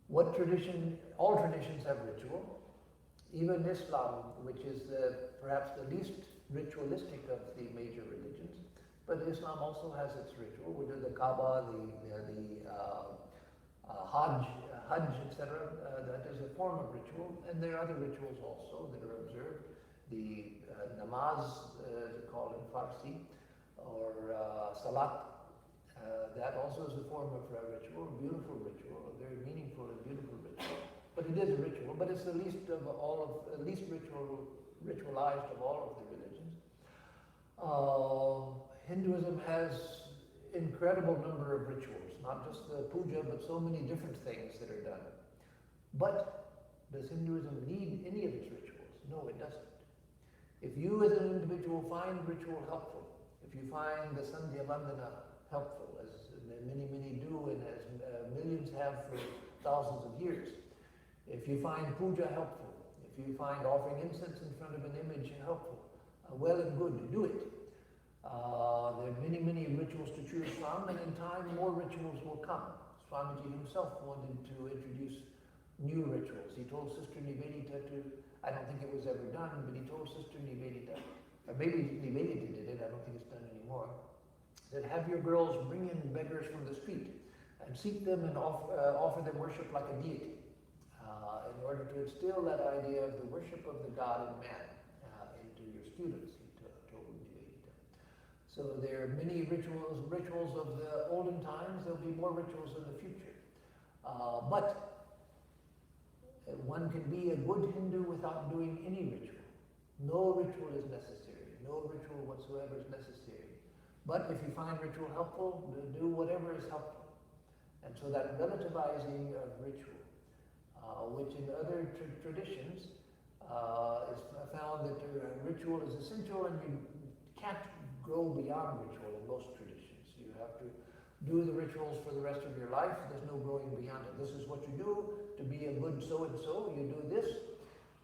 What tradition, all traditions have ritual. Even Islam, which is perhaps the least ritualistic of the major religions, but Islam also has its ritual. We do the Kaaba, the Hajj, etc. That is a form of ritual, and there are other rituals also that are observed. The namaz, as it's called in Farsi, or salat, that also is a form of ritual, a beautiful ritual, a very meaningful and beautiful ritual. But it is a ritual, but it's the least ritualized of all of the religions. Hinduism has incredible number of rituals, not just the puja, but so many different things that are done. But does Hinduism need any of its rituals? No, it doesn't. If you as an individual find ritual helpful, if you find the Sandhya Vandana helpful, as many do and as millions have for thousands of years, if you find puja helpful, if you find offering incense in front of an image helpful, well and good, do it. There are many rituals to choose from, and in time more rituals will come. Swamiji himself wanted to introduce new rituals. He told Sister Nivedita to, I don't think it was ever done, but he told Sister Nivedita, or maybe Nivedita did it, I don't think it's done anymore, that have your girls bring in beggars from the street and seek them and offer them worship like a deity, in order to instill that idea of the worship of the God in man into your students, he told Nivedita. So there are many rituals of the olden times. There'll be more rituals in the future. But one can be a good Hindu without doing any ritual. No ritual is necessary. No ritual whatsoever is necessary. But if you find ritual helpful, do whatever is helpful. And so that relativizing of ritual, which in other traditions is found that ritual is essential, and you can't go beyond ritual in most traditions. You have to do the rituals for the rest of your life. There's no going beyond it. This is what you do to be a good so-and-so. You do this.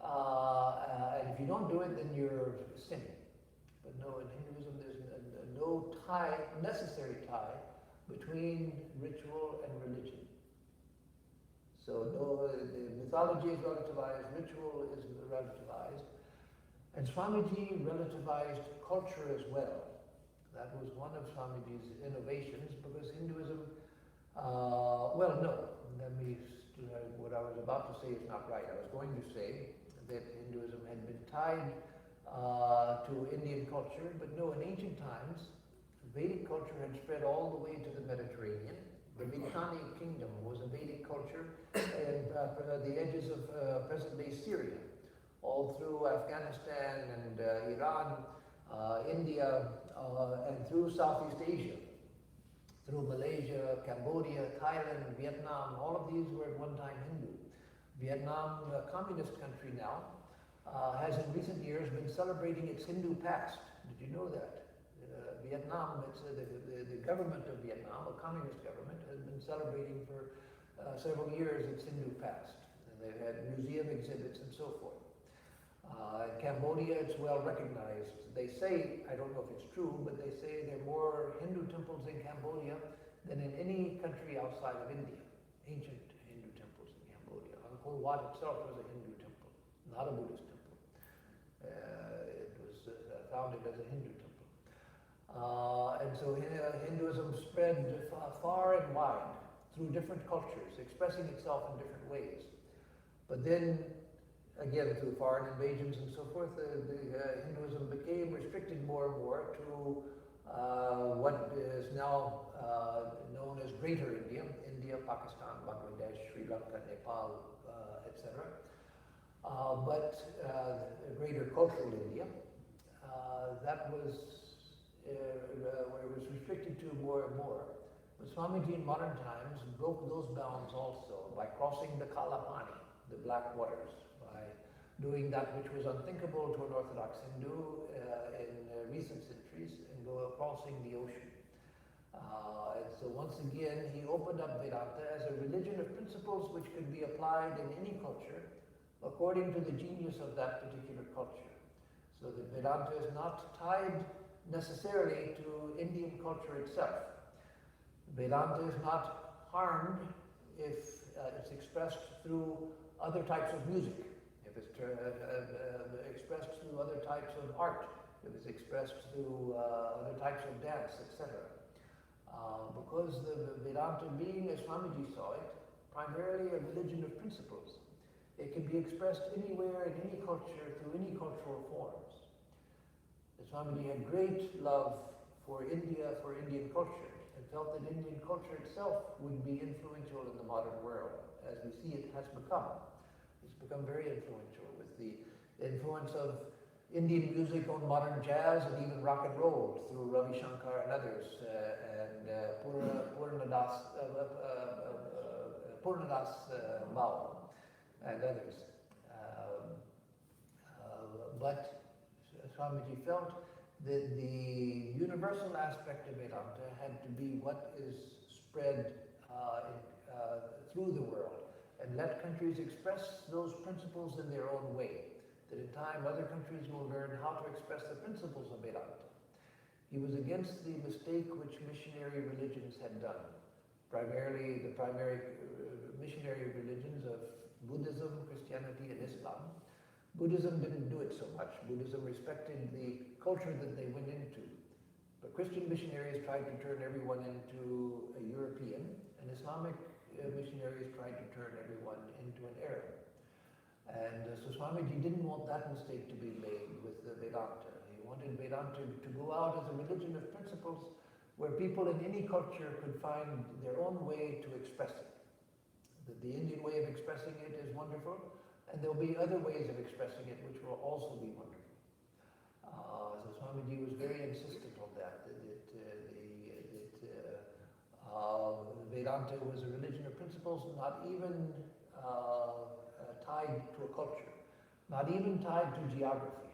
And if you don't do it, then you're sinning. But no, in Hinduism, there's no necessary tie between ritual and religion. So no, the mythology is relativized, ritual is relativized. And Swamiji relativized culture as well. That was one of Swamiji's innovations, because Hinduism, what I was about to say is not right. I was going to say that Hinduism had been tied to Indian culture, but no, in ancient times, Vedic culture had spread all the way to the Mediterranean. The Mitanni kingdom was a Vedic culture, and the edges of present-day Syria, all through Afghanistan and Iran, India, and through Southeast Asia, through Malaysia, Cambodia, Thailand, Vietnam. All of these were at one time Hindu. Vietnam, a communist country now, has in recent years been celebrating its Hindu past. Did you know that? Vietnam, the government of Vietnam, a communist government, has been celebrating for several years its Hindu past. And they've had museum exhibits and so forth. In Cambodia, it's well recognized. They say, I don't know if it's true, but they say there are more Hindu temples in Cambodia than in any country outside of India. Ancient Hindu temples in Cambodia. Angkor Wat itself was a Hindu temple, not a Buddhist temple. It was founded as a Hindu temple. And so Hinduism spread far and wide through different cultures, expressing itself in different ways. But then, again, through foreign invasions and so forth, Hinduism became restricted more and more to what is now known as Greater India, Pakistan, Bangladesh, Sri Lanka, Nepal, etc. But Greater Cultural India, that was where it was restricted to more and more. But Swamiji in modern times broke those bounds also by crossing the Kalapani, the black waters, by doing that which was unthinkable to an Orthodox Hindu in recent centuries, and crossing the ocean. And so once again, he opened up Vedanta as a religion of principles which could be applied in any culture according to the genius of that particular culture. So that Vedanta is not tied necessarily to Indian culture itself. Vedanta is not harmed if it's expressed through other types of music, if it's expressed through other types of art, if it's expressed through other types of dance, etc. Because the Vedanta, being as Swamiji saw it, primarily a religion of principles, it can be expressed anywhere in any culture through any cultural forms. Swamiji had great love for India, for Indian culture, and felt that Indian culture itself would be influential in the modern world, as we see it has become. It's become very influential with the influence of Indian music on modern jazz and even rock and roll through Ravi Shankar and others, and Purnadas Mao and others. But Swamiji felt that the universal aspect of Vedanta had to be what is spread through the world, and let countries express those principles in their own way. That in time other countries will learn how to express the principles of Vedanta. He was against the mistake which missionary religions had done. Primarily the primary missionary religions of Buddhism, Christianity, and Islam. Buddhism didn't do it so much. Buddhism respected the culture that they went into. But Christian missionaries tried to turn everyone into a European, and Islamic missionaries tried to turn everyone into an Arab. And so Swamiji didn't want that mistake to be made with Vedanta. He wanted Vedanta to go out as a religion of principles where people in any culture could find their own way to express it. That the Indian way of expressing it is wonderful, and there will be other ways of expressing it which will also be wonderful. So Swamiji was very insistent on that, Vedanta was a religion of principles, not even tied to a culture, not even tied to geography.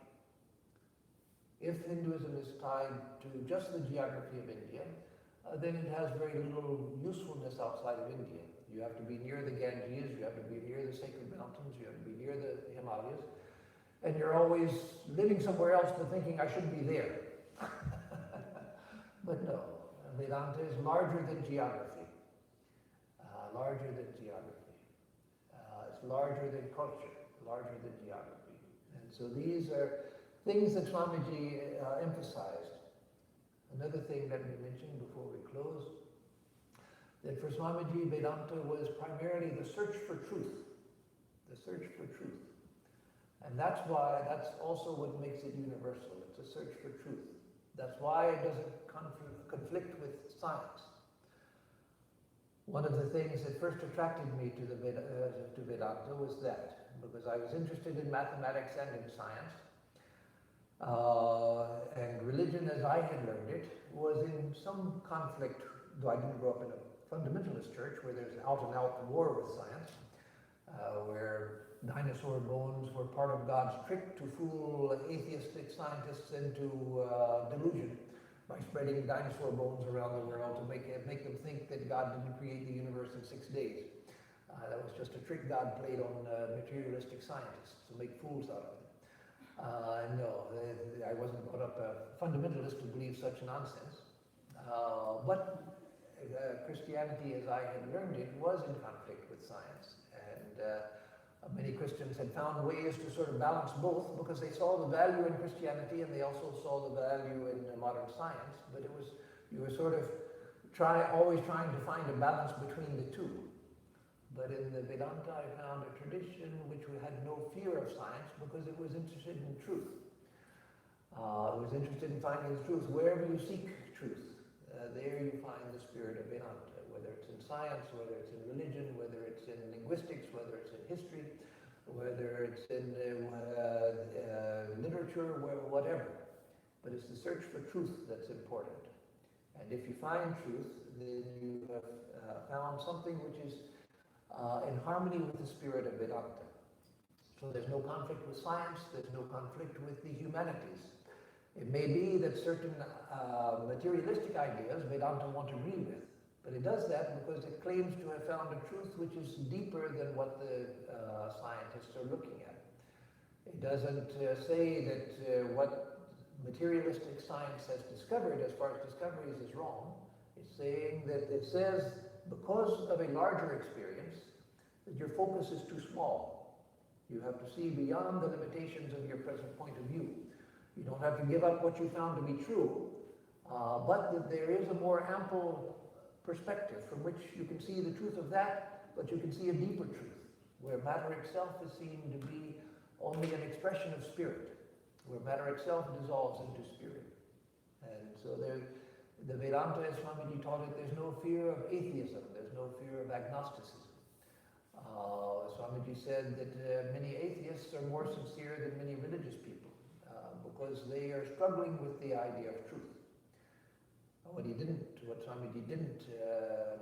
If Hinduism is tied to just the geography of India, then it has very little usefulness outside of India. You have to be near the Ganges, you have to be near the sacred mountains, you have to be near the Himalayas, and you're always living somewhere else but thinking, I should be there. But no, Vedanta is larger than geography. It's larger than culture, larger than geography. And so these are things that Swamiji emphasized. Another thing that we mentioned before we close, that for Swamiji, Vedanta was primarily the search for truth. The search for truth. And that's also what makes it universal. It's a search for truth. That's why it doesn't conflict with science. One of the things that first attracted me to Vedanta was that, because I was interested in mathematics and in science, and religion as I had learned it was in some conflict, though I didn't grow up in a fundamentalist church where there's out-and-out war with science, where dinosaur bones were part of God's trick to fool atheistic scientists into delusion by spreading dinosaur bones around the world to make them think that God didn't create the universe in 6 days. That was just a trick God played on materialistic scientists to make fools out of them. No, I wasn't brought up a fundamentalist to believe such nonsense. But Christianity, as I had learned it, was in conflict with science. And many Christians had found ways to sort of balance both because they saw the value in Christianity and they also saw the value in modern science. But you were sort of always trying to find a balance between the two. But in the Vedanta, I found a tradition which had no fear of science because it was interested in truth. It was interested in finding the truth. Wherever you seek truth, there you find the spirit of Vedanta, whether it's in science, whether it's in religion, whether it's in linguistics, whether it's in history, whether it's in literature, whatever. But it's the search for truth that's important. And if you find truth, then you have found something which is in harmony with the spirit of Vedanta. So there's no conflict with science, there's no conflict with the humanities. It may be that certain materialistic ideas Vedanta won't agree with, but it does that because it claims to have found a truth which is deeper than what the scientists are looking at. It doesn't say that what materialistic science has discovered as far as discoveries is wrong. It's saying that it says because of a larger experience that your focus is too small. You have to see beyond the limitations of your present point of view. You don't have to give up what you found to be true, but that there is a more ample perspective from which you can see the truth of that, but you can see a deeper truth, where matter itself is seen to be only an expression of spirit, where matter itself dissolves into spirit. And so the Vedanta, as Swamiji taught it, there's no fear of atheism, there's no fear of agnosticism. Swamiji said that many atheists are more sincere than many religious people. because they are struggling with the idea of truth. What Swamiji didn't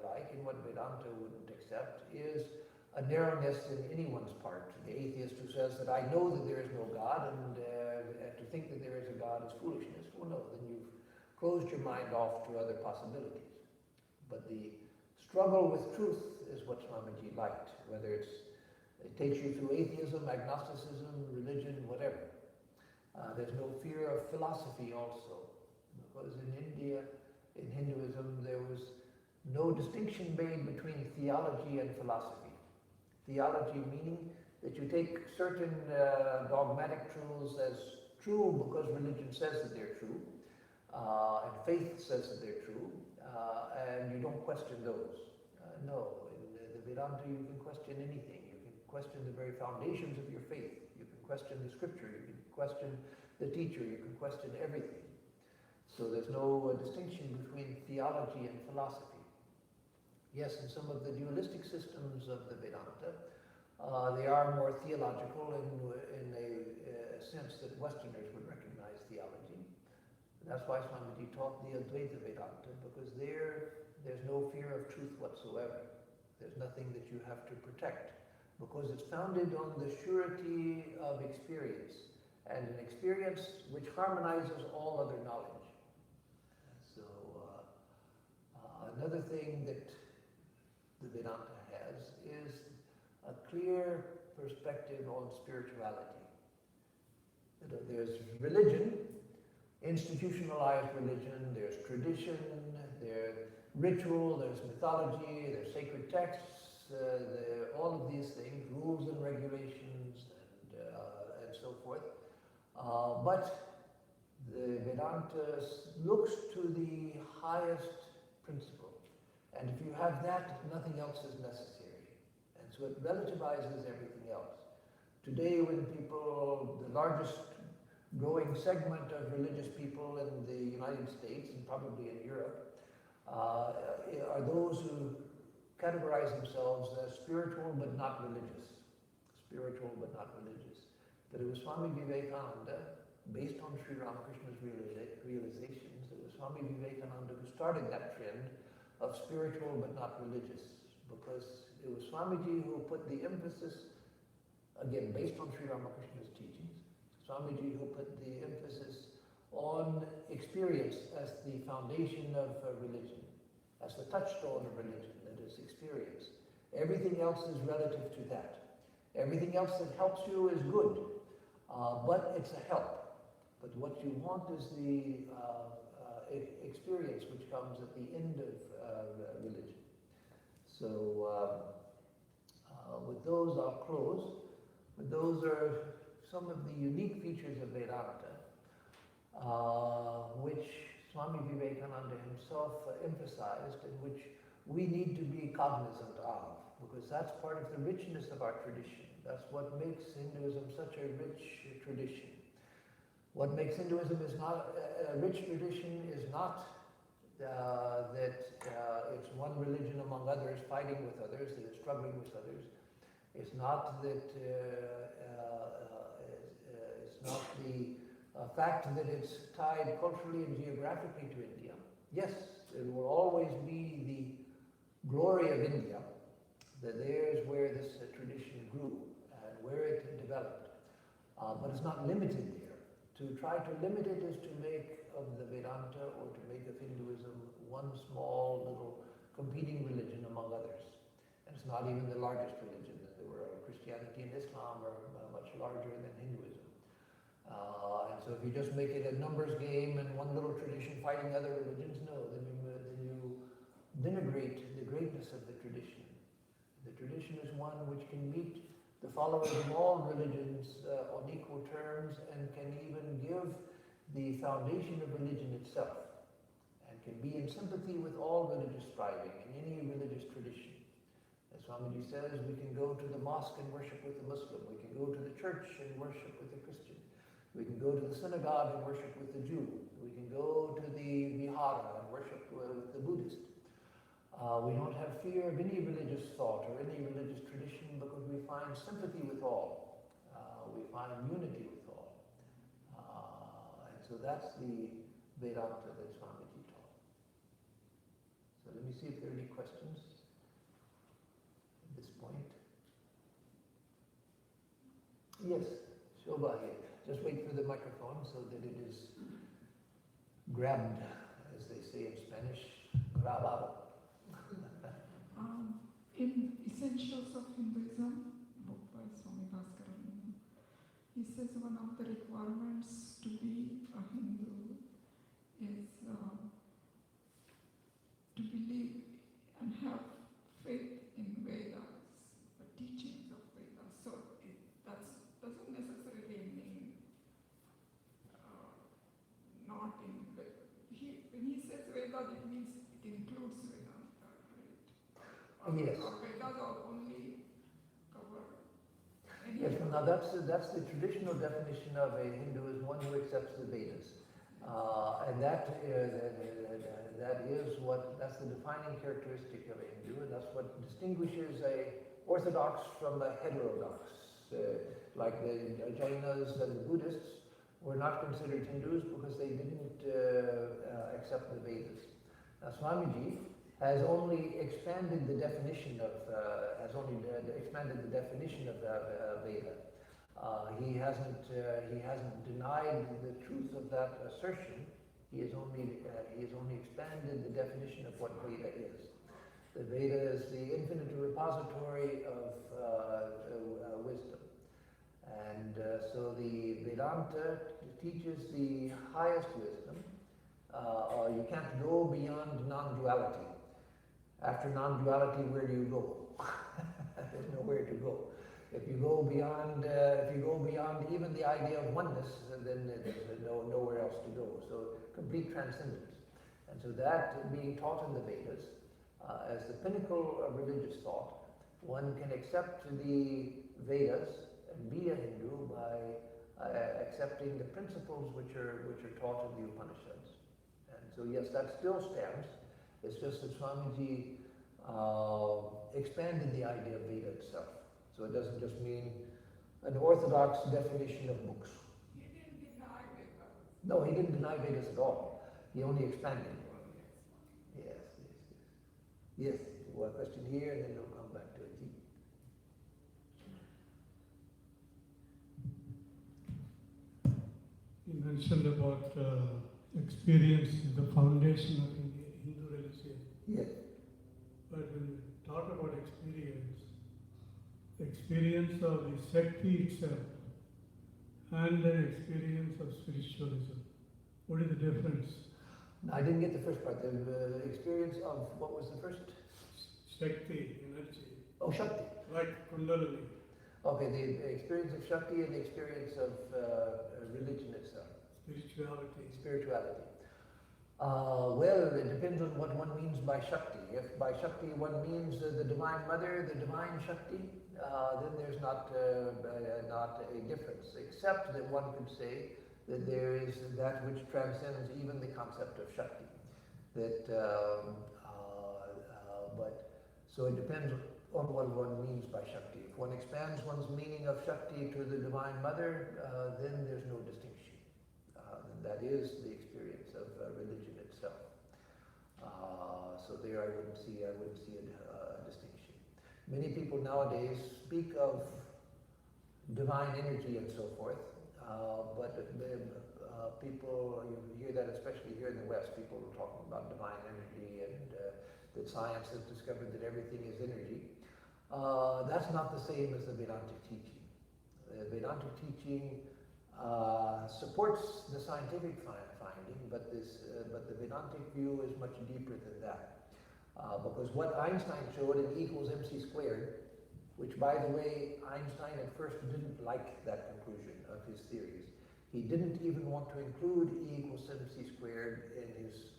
like, and what Vedanta wouldn't accept, is a narrowness in anyone's part. The atheist who says that I know that there is no God, and to think that there is a God is foolishness. Well, no, then you've closed your mind off to other possibilities. But the struggle with truth is what Swamiji liked, whether it takes you through atheism, agnosticism, religion, whatever. There's no fear of philosophy also, because in India, in Hinduism, there was no distinction made between theology and philosophy. Theology meaning that you take certain dogmatic truths as true because religion says that they're true, and faith says that they're true, and you don't question those. No, in the Vedanta you can question anything. You can question the very foundations of your faith. You can question the scripture. You can question the teacher. You can question everything. So there's no distinction between theology and philosophy. Yes, in some of the dualistic systems of the Vedanta, they are more theological in a sense that Westerners would recognize theology. That's why Swamiji taught the Advaita Vedanta, because there's no fear of truth whatsoever. There's nothing that you have to protect, because it's founded on the surety of experience, and an experience which harmonizes all other knowledge. So another thing that the Vedanta has is a clear perspective on spirituality. There's religion, institutionalized religion, there's tradition, there's ritual, there's mythology, there's sacred texts, all of these things, rules and regulations, and so forth. But the Vedanta looks to the highest principle. And if you have that, nothing else is necessary. And so it relativizes everything else. Today, when people, the largest growing segment of religious people in the United States and probably in Europe are those who categorize themselves as spiritual but not religious. Spiritual but not religious. But it was Swami Vivekananda, based on Sri Ramakrishna's realizations, it was Swami Vivekananda who started that trend of spiritual but not religious, because it was Swamiji who put the emphasis, again based on Sri Ramakrishna's teachings, Swamiji who put the emphasis on experience as the foundation of religion, as the touchstone of religion, that is experience. Everything else is relative to that. Everything else that helps you is good, but it's a help. But what you want is the experience which comes at the end of religion. So with those I'll close. But those are some of the unique features of Vedanta, which Swami Vivekananda himself emphasized, and which we need to be cognizant of, because that's part of the richness of our tradition. That's what makes Hinduism such a rich tradition. What makes Hinduism is not a rich tradition is not that it's one religion among others, fighting with others, that it's struggling with others. It's not that it's not the fact that it's tied culturally and geographically to India. Yes, it will always be the glory of India, that there's where this tradition grew and where it developed. But it's not limited there. To try to limit it is to make of the Vedanta or to make of Hinduism one small little competing religion among others. And it's not even the largest religion. There were Christianity and Islam are much larger than Hinduism. And so if you just make it a numbers game and one little tradition fighting other religions, no, then you denigrate the greatness of the tradition. The tradition is one which can meet the followers of all religions on equal terms, and can even give the foundation of religion itself, and can be in sympathy with all religious striving in any religious tradition. As Swamiji says, we can go to the mosque and worship with the Muslim. We can go to the church and worship with the Christian. We can go to the synagogue and worship with the Jew. We can go to the vihara and worship with the Buddhist. We don't have fear of any religious thought or any religious tradition, because we find sympathy with all. We find unity with all. so that's the Vedanta that Swamiji taught. So let me see if there are any questions at this point. Yes, Shobha here. Just wait for the microphone so that it is grabbed, as they say in Spanish, grabado. In Essentials of Hinduism, book by Swami Atmarupananda, he says one of the requirements to be a Hindu is to believe and have faith in Vedas, the teachings of Vedas. So that doesn't necessarily mean not in when he says Vedas, it means it includes Vedanta, right? Yes. Or Vedas are only cover. Yes, well, now that's the traditional definition of a Hindu is one who accepts the Vedas. And that's the defining characteristic of a Hindu, and that's what distinguishes a orthodox from a heterodox. Like the Jainas and the Buddhists were not considered Hindus because they didn't accept the Vedas. Now Swamiji has only expanded the definition of Veda. He hasn't denied the truth of that assertion. He has only expanded the definition of what Veda is. The Veda is the infinite repository of wisdom, and so the Vedanta teaches the highest wisdom. You can't go beyond non-duality. After non-duality, where do you go? There's nowhere to go. If you go beyond even the idea of oneness, then there's nowhere else to go. So complete transcendence. And so that being taught in the Vedas as the pinnacle of religious thought, one can accept the Vedas and be a Hindu by accepting the principles which are taught in the Upanishads. And so yes, that still stands. It's just that Swamiji expanded the idea of Veda itself. So it doesn't just mean an orthodox definition of books. He didn't deny Vedas. No, he didn't deny Vedas at all. He only expanded. Yes. One question here, and then we'll come back to it. You mentioned about experience is the foundation of Hindu religion. Yes. But when you talk about experience of the Shakti itself and the experience of spiritualism, what is the difference? I didn't get the first part. The experience of, what was the first? Shakti, energy. Oh, Shakti. Like Kundalini. Okay, the experience of Shakti and the experience of religion itself. Spirituality. Well, it depends on what one means by Shakti. If by Shakti one means the Divine Mother, the Divine Shakti, then there's not a difference, except that one could say that there is that which transcends even the concept of Shakti. So it depends on what one means by Shakti. If one expands one's meaning of Shakti to the Divine Mother, then there's no distinction. That is the experience of religion itself. So there I wouldn't see a distinction. Many people nowadays speak of divine energy and so forth, but people, you hear that especially here in the West, people are talking about divine energy and that science has discovered that everything is energy. That's not the same as the Vedantic teaching. The Vedantic teaching supports the scientific finding, but the Vedantic view is much deeper than that. Because what Einstein showed in E equals mc squared, which by the way, Einstein at first didn't like that conclusion of his theories. He didn't even want to include E equals mc squared in his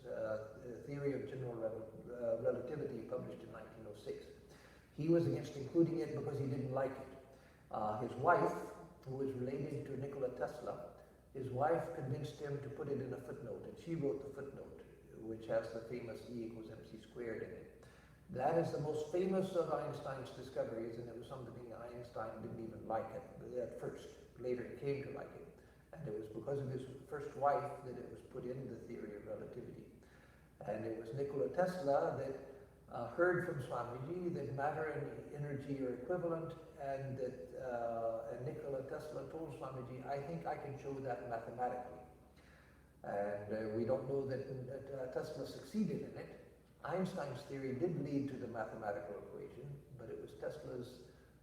theory of general relativity published in 1906. He was against including it because he didn't like it. His wife, who was related to Nikola Tesla, his wife convinced him to put it in a footnote, and she wrote the footnote, which has the famous E equals mc squared in it. That is the most famous of Einstein's discoveries, and it was something Einstein didn't even like it at first. Later he came to like it. And it was because of his first wife that it was put in the theory of relativity. And it was Nikola Tesla that heard from Swamiji that matter and energy are equivalent, and that and Nikola Tesla told Swamiji, I think I can show that mathematically. And we don't know that Tesla succeeded in it. Einstein's theory did lead to the mathematical equation, but it was Tesla's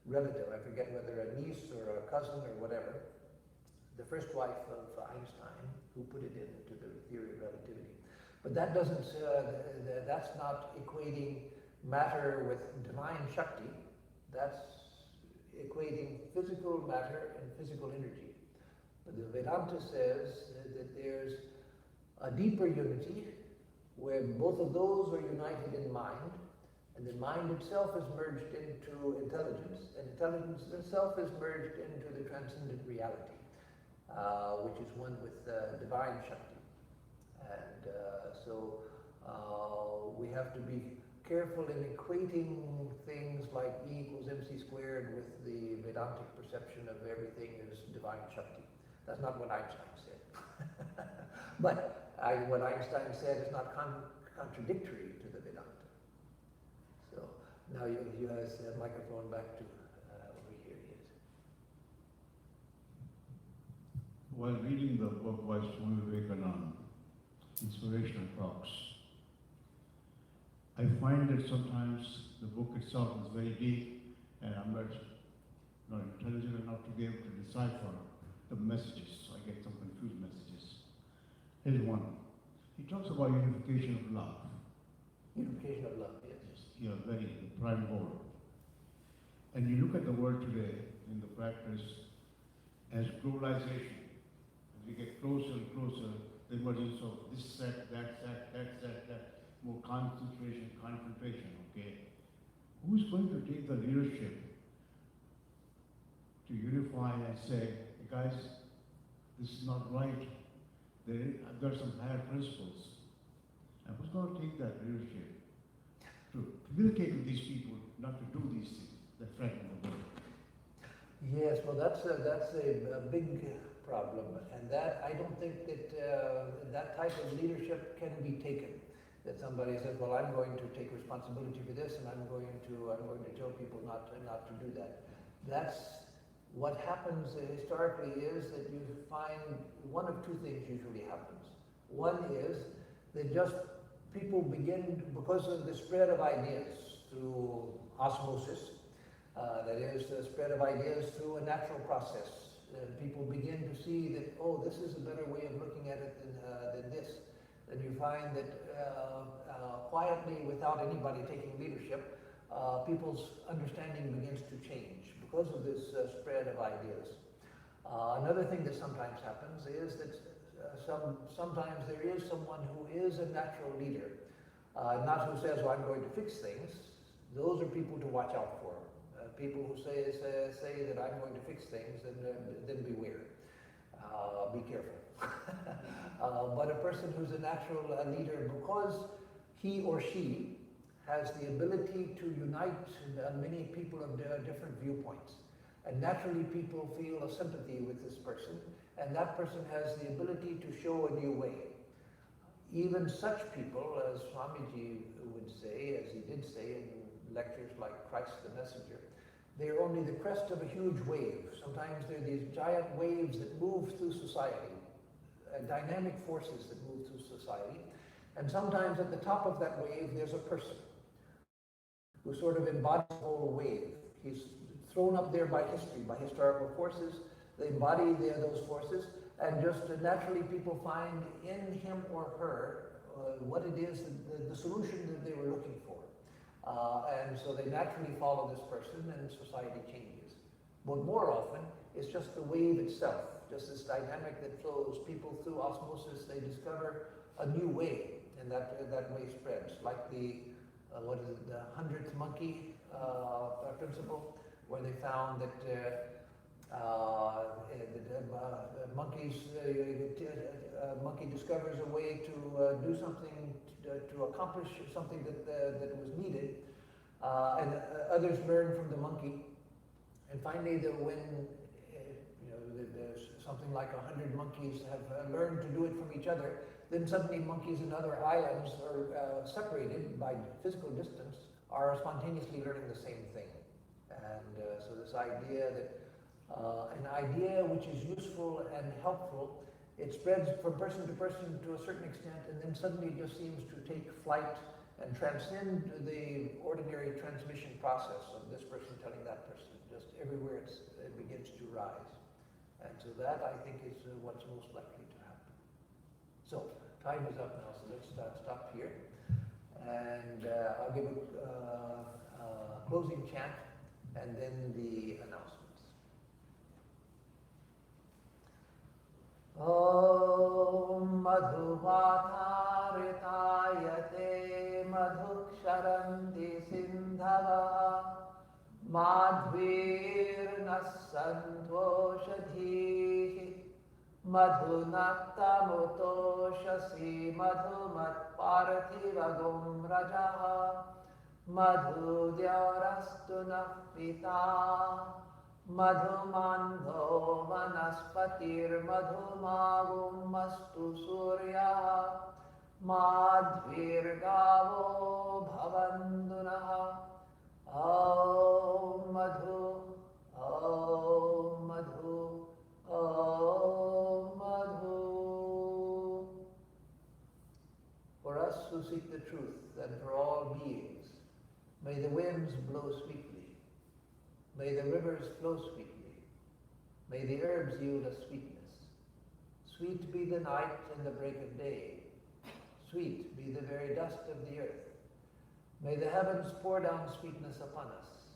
relative, I forget whether a niece or a cousin or whatever, the first wife of Einstein, who put it into the theory of relativity. But that doesn't, that's not equating matter with divine Shakti. That's equating physical matter and physical energy. But the Vedanta says that there's a deeper unity where both of those are united in mind, and the mind itself is merged into intelligence, and intelligence itself is merged into the transcendent reality, which is one with divine Shakti. And so we have to be careful in equating things like E equals mc squared with the Vedantic perception of everything as divine Shakti. That's not what Einstein said. But what Einstein said is not contradictory to the Vedanta. So now you have the microphone back to over here. Yes. While reading the book by Swami Atmarupananda, Inspirational Talks, I find that sometimes the book itself is very deep, and I'm not intelligent enough to be able to decipher the messages, so I get some confused messages. Here's one. He talks about unification of love. Unification of love, yes. Yeah, very prime goal. And you look at the world today in the practice as globalization. As we get closer and closer, the emergence of this sect, that sect, that, more concentration, confrontation, okay? Who's going to take the leadership to unify and say, hey guys, this is not right. There are some higher principles. And who's going to take that leadership to communicate with these people, not to do these things that threaten the world? Yes, well, that's a big problem, and that I don't think that that type of leadership can be taken. That somebody says, well, I'm going to take responsibility for this, and I'm going to tell people not to do that. That's what happens historically is that you find one of two things usually happens. One is that just people begin, because of the spread of ideas through osmosis, that is the spread of ideas through a natural process. People begin to see that, oh, this is a better way of looking at it than this. And you find that quietly, without anybody taking leadership, people's understanding begins to change because of this spread of ideas. Another thing that sometimes happens is that sometimes there is someone who is a natural leader, not who says, well, I'm going to fix things. Those are people to watch out for. People who say that I'm going to fix things, then beware. Be careful. But a person who's a natural leader, because he or she has the ability to unite many people of different viewpoints. And naturally people feel a sympathy with this person, and that person has the ability to show a new way. Even such people, as Swamiji would say, as he did say in lectures like Christ the Messenger, they're only the crest of a huge wave. Sometimes they're these giant waves that move through society, dynamic forces that move through society. And sometimes at the top of that wave, there's a person who sort of embodies the whole wave. He's thrown up there by history, by historical forces. They embody those forces, and just naturally people find in him or her what it is, the solution that they were looking for. And so they naturally follow this person, and society changes. But more often, it's just the wave itself, just this dynamic that flows. People through osmosis, they discover a new way, and that way spreads. Like the, the 100th monkey principle, where they found that monkey discovers a way to do something, to accomplish something that was needed, and others learn from the monkey. And finally, when there's something like 100 monkeys have learned to do it from each other, then suddenly monkeys in other islands are separated by physical distance are spontaneously learning the same thing. And so this idea that an idea which is useful and helpful, it spreads from person to a certain extent, and then suddenly it just seems to take flight and transcend the ordinary transmission process of this person telling that person. Just everywhere it begins to rise. And so that, I think, is what's most likely to happen. So, time is up now, so let's stop here. And I'll give a closing chant and then the announcements. Om Madhuvatharitayate Madhuksharanti Sindhava Madhvirnasantoshadhihi Madhunaktamutoshasi Madhumatparthivagum Rajaha Madhudyarastu Pita Madhumandho Vanaspatir Madhumagum Mastu Surya Madhvirgavo Bhavandunaha Om Madhu, Om Madhu, Om Madhu. For us who seek the truth, and for all beings, may the winds blow sweetly, may the rivers flow sweetly, may the herbs yield us sweetness. Sweet be the night and the break of day, sweet be the very dust of the earth. May the heavens pour down sweetness upon us.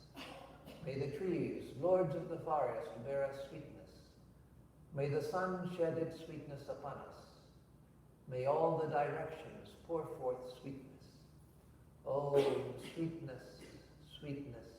May the trees, lords of the forest, bear us sweetness. May the sun shed its sweetness upon us. May all the directions pour forth sweetness. Oh, sweetness, sweetness,